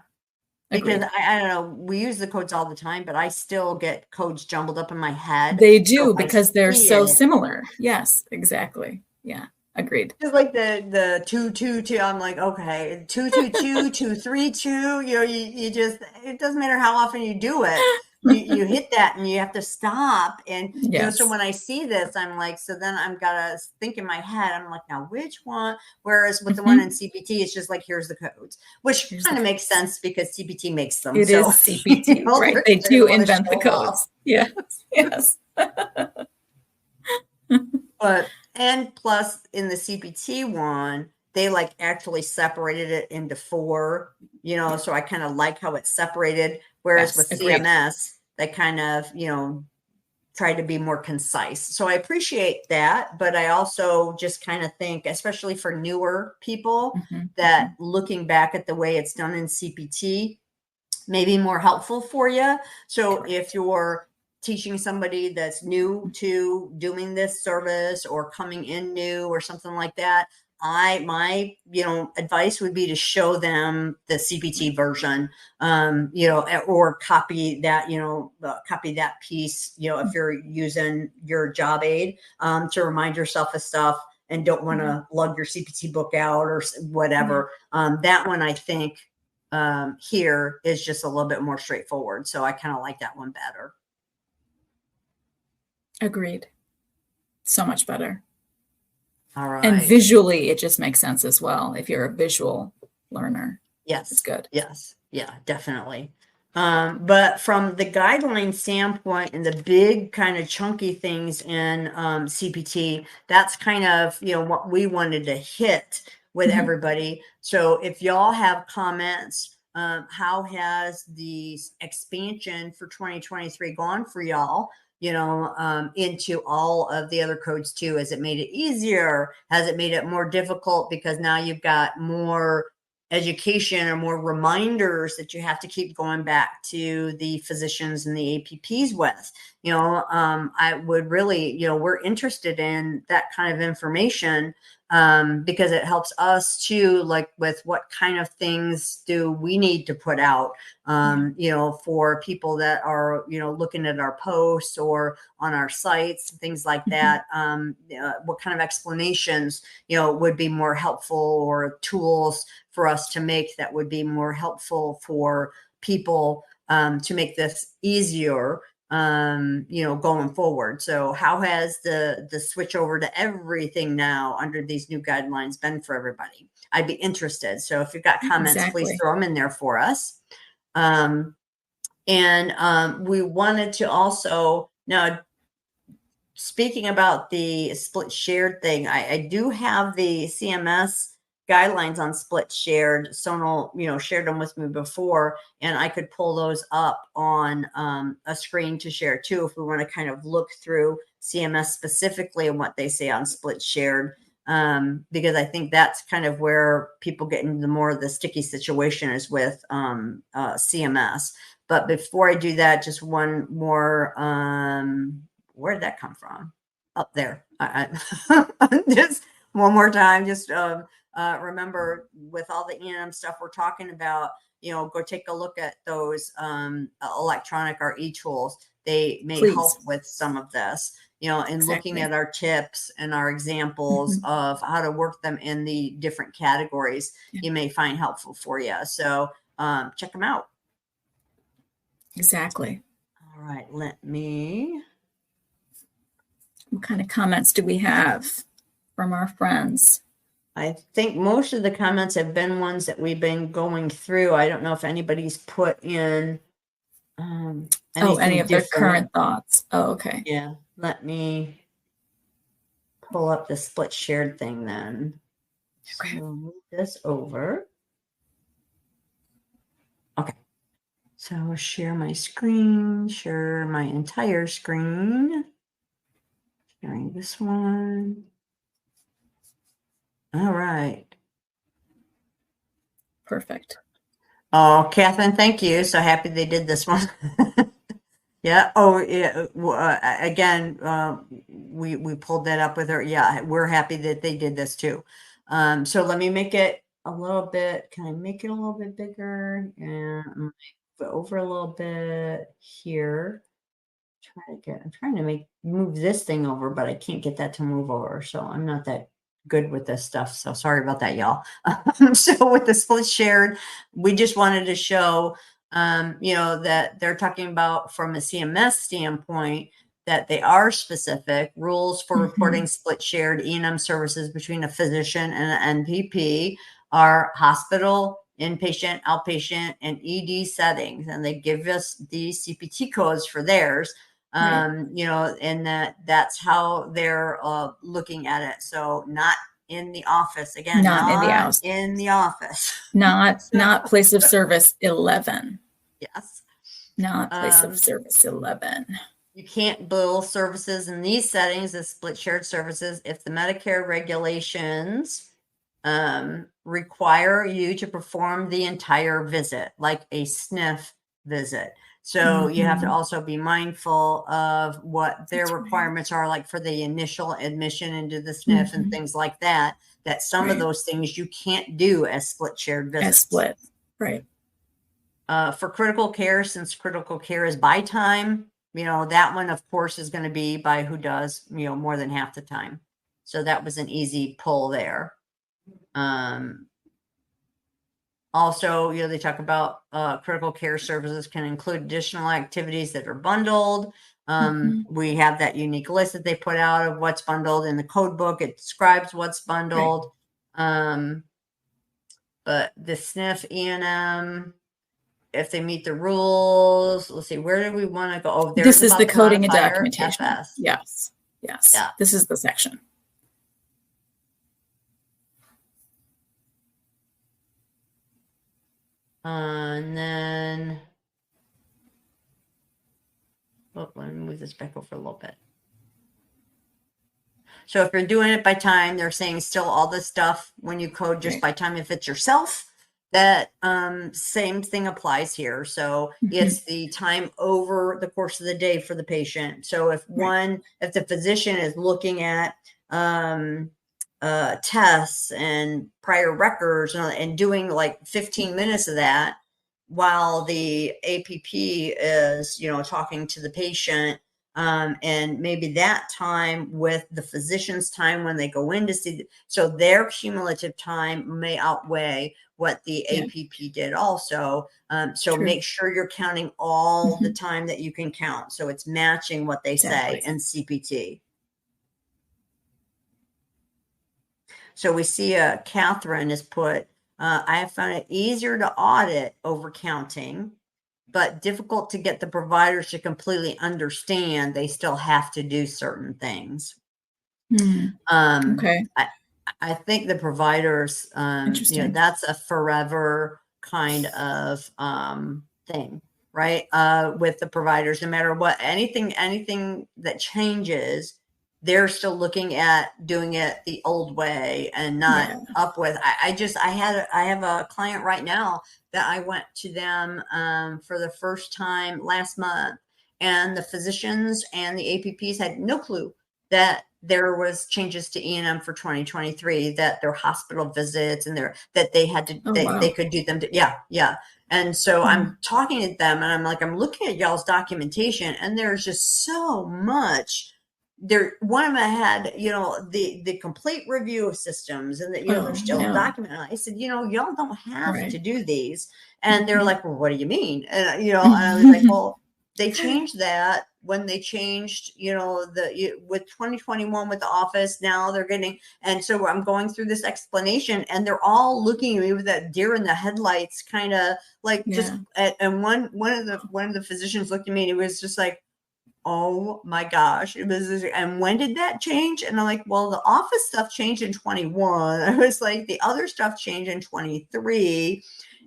Agreed. Because I don't know, we use the codes all the time, but I still get codes jumbled up in my head. They do, because they're so similar. Yes, exactly. Yeah. Agreed. Just like the 222, I'm like, okay, 222, 232. You just, it doesn't matter how often you do it. You hit that and you have to stop. And so when I see this, I'm like, so then I'm gotta think in my head. I'm like, now which one? Whereas with the one in CPT, it's just like, here's the codes, which kind of makes sense because CPT makes them. It is CPT, right? They do invent the codes. Yes. And plus in the CPT one, they like actually separated it into 4, so I kind of like how it's separated. Whereas with CMS, they kind of, try to be more concise. So I appreciate that. But I also just kind of think, especially for newer people, that looking back at the way it's done in CPT may be more helpful for you. So if you're teaching somebody that's new to doing this service or coming in new or something like that, my advice would be to show them the CPT version, or copy that piece, if you're using your job aid, to remind yourself of stuff and don't want to lug your CPT book out or whatever. That one, I think, here is just a little bit more straightforward. So I kind of like that one better. Agreed. So much better. All right. And visually, it just makes sense as well. If you're a visual learner. Yes. It's good. Yes. Yeah, definitely. But from the guideline standpoint and the big kind of chunky things in CPT, that's kind of, what we wanted to hit with everybody. So if y'all have comments, how has the expansion for 2023 gone for y'all? Into all of the other codes too? Has it made it easier? Has it made it more difficult because now you've got more education or more reminders that you have to keep going back to the physicians and the APPs with? I would really, we're interested in that kind of information because it helps us too, like with what kind of things do we need to put out, for people that are, looking at our posts or on our sites, things like that. What kind of explanations, would be more helpful, or tools for us to make that would be more helpful for people to make this easier, going forward. So how has the switch over to everything now under these new guidelines been for everybody? I'd be interested. So if you've got comments, please throw them in there for us. And we wanted to also, now speaking about the split shared thing, I do have the CMS guidelines on split shared. Sonal, shared them with me before, and I could pull those up on a screen to share too, if we want to kind of look through CMS specifically and what they say on split shared, because I think that's kind of where people get into more of the sticky situation is with CMS. But before I do that, just one more, where did that come from? Up there. Just one more time, just remember, with all the E&M stuff we're talking about, go take a look at those electronic or e-tools. They may help with some of this, and looking at our tips and our examples of how to work them in the different categories, you may find helpful for you. So check them out. Exactly. All right, let me. What kind of comments do we have from our friends? I think most of the comments have been ones that we've been going through. I don't know if anybody's put in any of their current thoughts. Oh, okay. Yeah, let me pull up the split shared thing then. Okay. So move this over. Okay. So share my screen, share my entire screen. Sharing this one. All right. Perfect. Oh, Catherine, thank you. So happy they did this one. Yeah. Oh, yeah. Again, we pulled that up with her. Yeah, we're happy that they did this too. So let me make it a little bit. Can I make it a little bit bigger? And move it over a little bit here. I'm trying to move this thing over, but I can't get that to move over. So I'm not that good with this stuff. So sorry about that, y'all. So with the split shared, we just wanted to show, that they're talking about from a CMS standpoint, that they are specific rules for reporting split shared E&M services between a physician and an NPP are hospital, inpatient, outpatient, and ED settings. And they give us the CPT codes for theirs. And that's how they're looking at it. So not in the office again, not in the house, in the office, not place of service 11. Yes. Not place of service 11. You can't bill services in these settings as split shared services if the Medicare regulations require you to perform the entire visit, like a sniff visit. So you have to also be mindful of what their requirements are, like for the initial admission into the sniff and things like that, that some of those things you can't do as split shared visits. As split, right. For critical care, since critical care is by time, that one, of course, is going to be by who does, more than half the time. So that was an easy pull there. Also, they talk about critical care services can include additional activities that are bundled. We have that unique list that they put out of what's bundled in the code book. It describes what's bundled. Right. But the SNF E&M, if they meet the rules. Let's see, where do we want to go? Oh, This is about the coding and modifier, documentation. FS. Yes. Yeah. This is the section. And then, let me move this back over a little bit. So if you're doing it by time, they're saying still all this stuff when you code just by time. If it's yourself, that same thing applies here. So it's the time over the course of the day for the patient. So if if the physician is looking at tests and prior records and doing like 15 minutes of that, while the APP is, talking to the patient, and maybe that time with the physician's time when they go in to see, so their cumulative time may outweigh what the APP did also. So make sure you're counting all the time that you can count. So it's matching what they say in CPT. So we see Catherine has put, I have found it easier to audit over counting, but difficult to get the providers to completely understand they still have to do certain things. Okay. I think the providers, that's a forever kind of thing, right? With the providers, no matter what, anything that changes, they're still looking at doing it the old way and not up with. I have a client right now that I went to them for the first time last month, and the physicians and the APPs had no clue that there was changes to E&M for 2023, that their hospital visits and that they had to, they could do them. And so I'm talking to them and I'm like, I'm looking at y'all's documentation and there's just so much there. One of them had, the complete review of systems and that, they're still documenting. I said, y'all don't have to do these. And they're like, well, what do you mean? And, and I was like, well, they changed that when they changed, with 2021 with the office. Now they're getting, and so I'm going through this explanation and they're all looking at me with that deer in the headlights kind of like just, and one of the physicians looked at me and it was just like, oh my gosh, it was, and when did that change? And I'm like, well, the office stuff changed in 21. I was like, the other stuff changed in 23.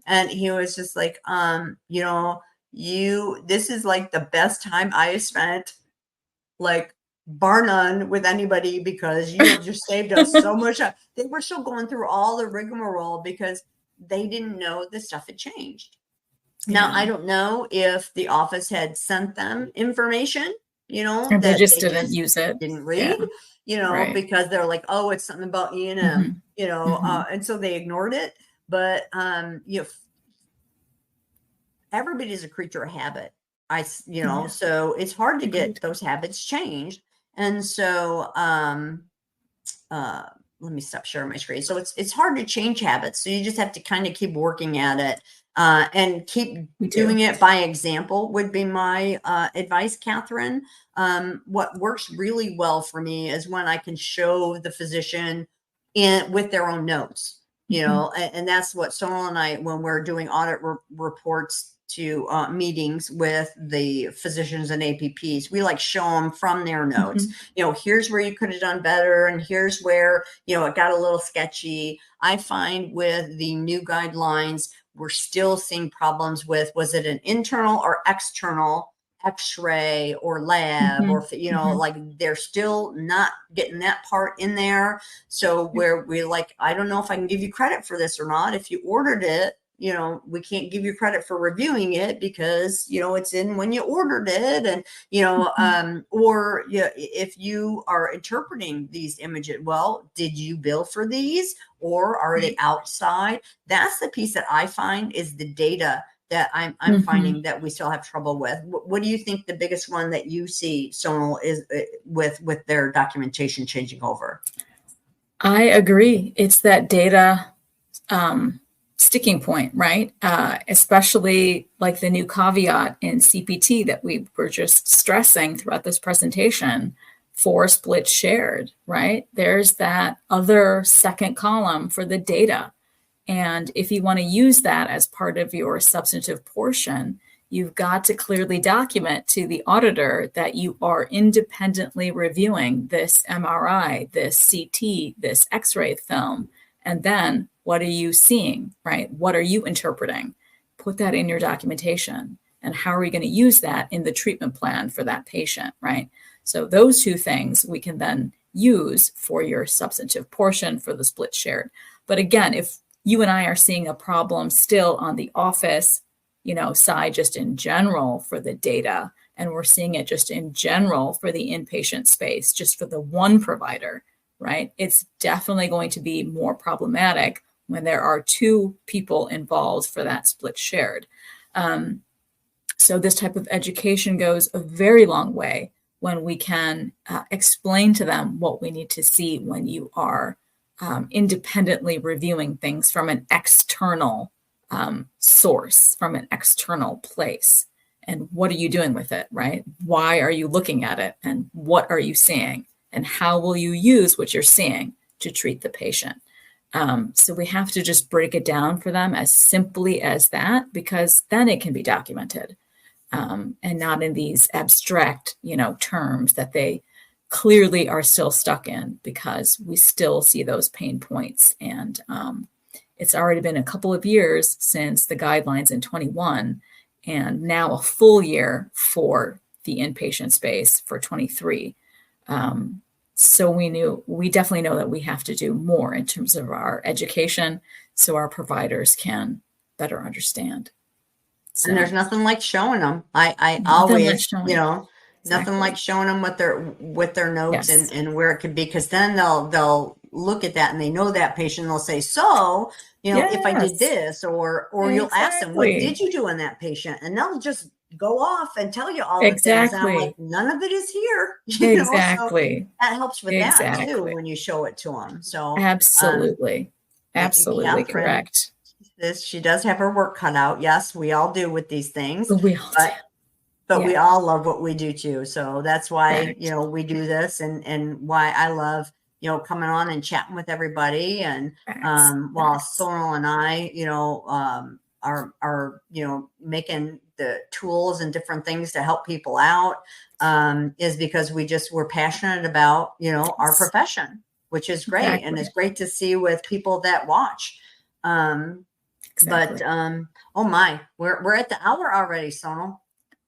And he was just like, this is like the best time I have spent, like bar none, with anybody, because you have just saved us so much. They were still going through all the rigmarole because they didn't know the stuff had changed. Now, I don't know if the office had sent them information, and that they just didn't use it, didn't read, because they're like, oh, it's something about E&M, and so they ignored it. But, everybody's a creature of habit. So it's hard to get those habits changed. And so, let me stop sharing my screen. So it's hard to change habits. So you just have to kind of keep working at it, and keep doing it by example would be my advice, Catherine. What works really well for me is when I can show the physician with their own notes, and that's what Sonal and I, when we're doing audit reports to meetings with the physicians and APPs, we like show them from their notes, here's where you could have done better. And here's where, it got a little sketchy. I find with the new guidelines, we're still seeing problems with, was it an internal or external X-ray or lab, or, like they're still not getting that part in there. So where we like, I don't know if I can give you credit for this or not. If you ordered it, we can't give you credit for reviewing it because, it's in when you ordered it. And, or if you are interpreting these images, well, did you bill for these or are they outside? That's the piece that I find is the data that I'm finding that we still have trouble with. What do you think the biggest one that you see, Sonal, is with their documentation changing over? I agree. It's that data, sticking point, right? Especially like the new caveat in CPT that we were just stressing throughout this presentation, for splits shared, right? There's that other second column for the data. And if you want to use that as part of your substantive portion, you've got to clearly document to the auditor that you are independently reviewing this MRI, this CT, this X-ray film. And then what are you seeing, right? What are you interpreting? Put that in your documentation. And how are you going to use that in the treatment plan for that patient, right? So those two things we can then use for your substantive portion for the split shared. But again, if you and I are seeing a problem still on the office, side just in general for the data, and we're seeing it just in general for the inpatient space, just for the one provider, right? It's definitely going to be more problematic when there are two people involved for that split shared. So this type of education goes a very long way when we can explain to them what we need to see when you are independently reviewing things from an external source, from an external place. And what are you doing with it, right? Why are you looking at it? And what are you seeing? And how will you use what you're seeing to treat the patient? So we have to just break it down for them as simply as that, because then it can be documented. And not in these abstract, terms that they clearly are still stuck in, because we still see those pain points. And it's already been a couple of years since the guidelines in 21, and now a full year for the inpatient space for 23. So we definitely know that we have to do more in terms of our education so our providers can better understand. So, and there's nothing like showing them. I always, nothing like showing them with their notes, yes. and where it could be, because then they'll look at that and they know that patient. They'll say, so, if I did this, or you'll ask them, what did you do in that patient? And they'll just go off and tell you all the things. And I'm like, none of it is here. Exactly. So that helps with that too, when you show it to them. So absolutely correct. She does have her work cut out. Yes, we all do with these things. But we all love what we do too. So that's why, we do this, and why I love, coming on and chatting with everybody. And while Sonal and I, are making the tools and different things to help people out, is because we're passionate about, our profession, which is great. Exactly. And it's great to see with people that watch. Exactly. But oh my, we're at the hour already, Sonal.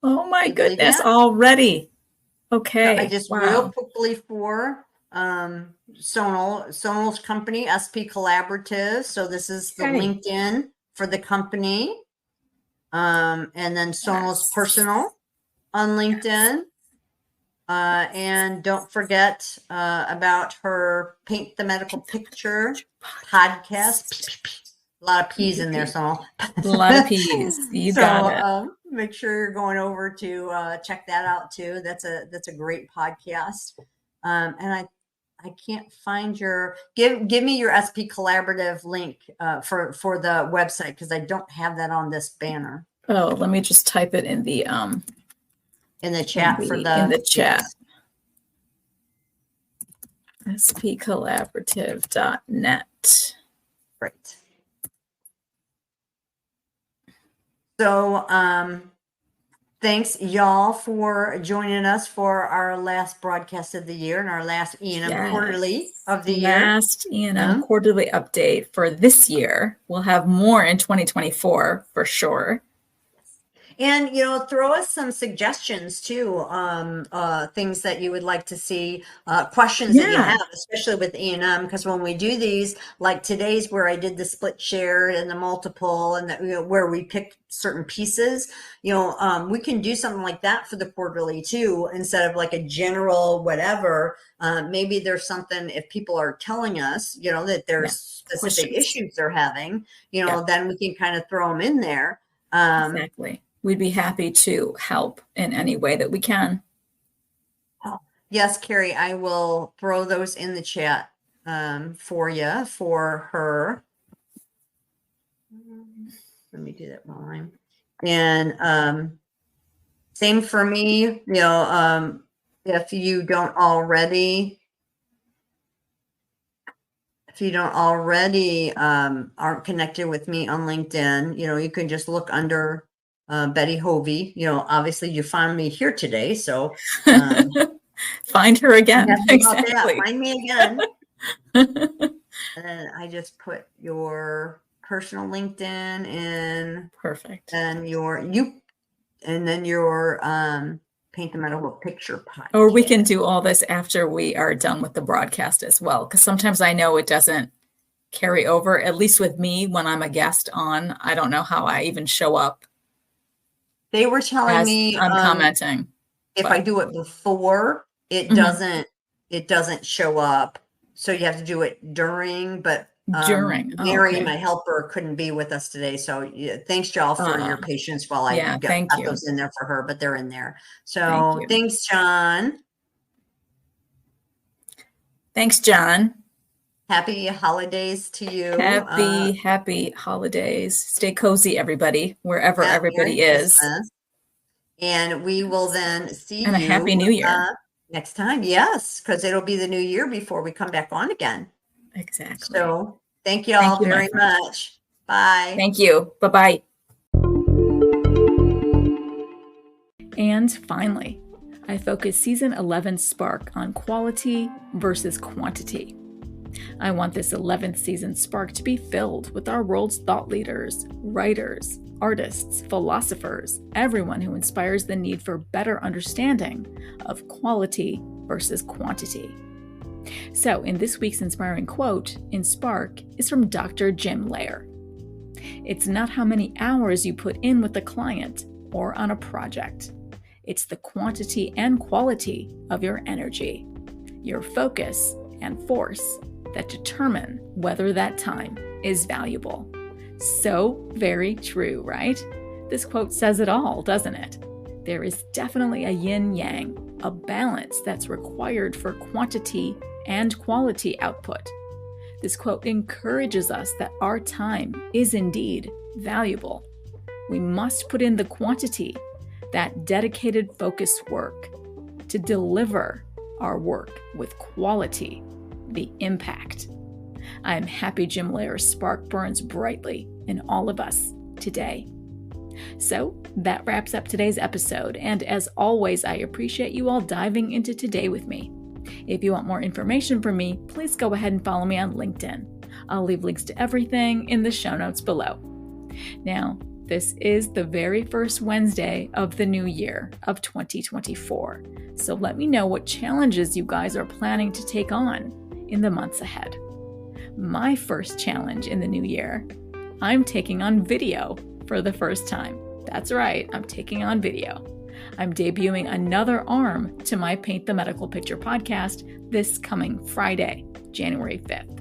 Oh my goodness, already. Okay. So I just real quickly for Sonal's company, SP Collaborative. So this is the LinkedIn for the company. And then Sonal's personal on LinkedIn. And don't forget about her Paint the Medical Picture podcast. A lot of P's in there, Sonal. A lot of P's. You got it. Make sure you're going over to check that out too. That's a great podcast. And I can't find your give me your SP Collaborative link for the website, because I don't have that on this banner. Oh, let me just type it in the chat in the chat. Yes. spcollaborative.net. Great. So thanks y'all for joining us for our last broadcast of the year and our last E&M quarterly of the year. Last E&M quarterly update for this year. We'll have more in 2024 for sure. And, throw us some suggestions too, things that you would like to see, questions that you have, especially with E&M, because when we do these, like today's where I did the split share and the multiple, and where we pick certain pieces, we can do something like that for the quarterly too, instead of like a general whatever. Maybe there's something, if people are telling us, that there's specific issues they're having, then we can kind of throw them in there. Exactly. We'd be happy to help in any way that we can. Oh, yes, Carrie, I will throw those in the chat for you, for her. Let me do that while I'm. And same for me, if you don't already if you don't already aren't connected with me on LinkedIn, you can just look under Betty Hovey. Obviously you found me here today, so find her again. Exactly. Find me again. And then I just put your personal LinkedIn in. Perfect. And your Paint the Medical Picture podcast. Or we can do all this after we are done with the broadcast as well, because sometimes I know it doesn't carry over, at least with me when I'm a guest on. I don't know how I even show up. They were telling me I'm commenting. If I do it before, it doesn't show up. So you have to do it during, but Mary, my helper, couldn't be with us today. So thanks, y'all, for your patience while I got those in there for her, but they're in there. So thanks, John. Thanks, John. Happy holidays to you. Happy holidays. Stay cozy, everybody, wherever everybody is. And we will then see you. And a happy new year. Next time. Yes, because it'll be the new year before we come back on again. Exactly. So thank you all very much. Bye. Thank you. Bye-bye. And finally, I focus season 11 Spark on quality versus quantity. I want this 11th season Spark to be filled with our world's thought leaders, writers, artists, philosophers, everyone who inspires the need for better understanding of quality versus quantity. So, in this week's inspiring quote in Spark is from Dr. Jim Loehr. It's not how many hours you put in with a client or on a project. It's the quantity and quality of your energy, your focus and force that determine whether that time is valuable. So very true, right? This quote says it all, doesn't it? There is definitely a yin-yang, a balance that's required for quantity and quality output. This quote encourages us that our time is indeed valuable. We must put in the quantity, that dedicated focused work, to deliver our work with quality, the impact. I am happy Jim Loehr's spark burns brightly in all of us today. So that wraps up today's episode, and as always, I appreciate you all diving into today with me. If you want more information from me, please go ahead and follow me on LinkedIn. I'll leave links to everything in the show notes below. Now, this is the very first Wednesday of the new year of 2024. So let me know what challenges you guys are planning to take on in the months ahead. My first challenge in the new year, I'm taking on video for the first time. That's right, I'm taking on video. I'm debuting another arm to my Paint the Medical Picture podcast this coming Friday, January 5th.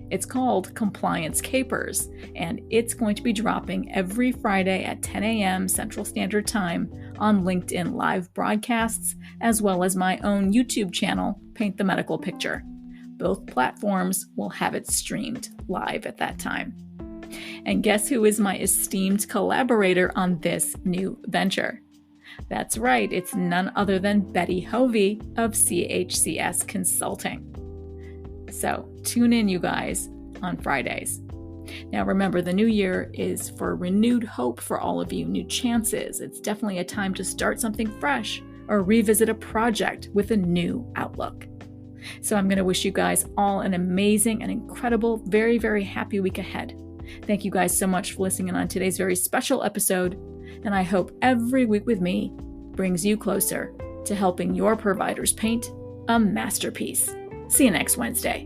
It's called Compliance Capers, and it's going to be dropping every Friday at 10 a.m. Central Standard Time on LinkedIn live broadcasts, as well as my own YouTube channel, Paint the Medical Picture. Both platforms will have it streamed live at that time. And guess who is my esteemed collaborator on this new venture? That's right, it's none other than Betty Hovey of CHCS Consulting. So tune in, you guys, on Fridays. Now remember, the new year is for renewed hope for all of you, new chances. It's definitely a time to start something fresh or revisit a project with a new outlook. So I'm going to wish you guys all an amazing and incredible, very, very happy week ahead. Thank you guys so much for listening on today's very special episode, and I hope every week with me brings you closer to helping your providers paint a masterpiece. See you next Wednesday.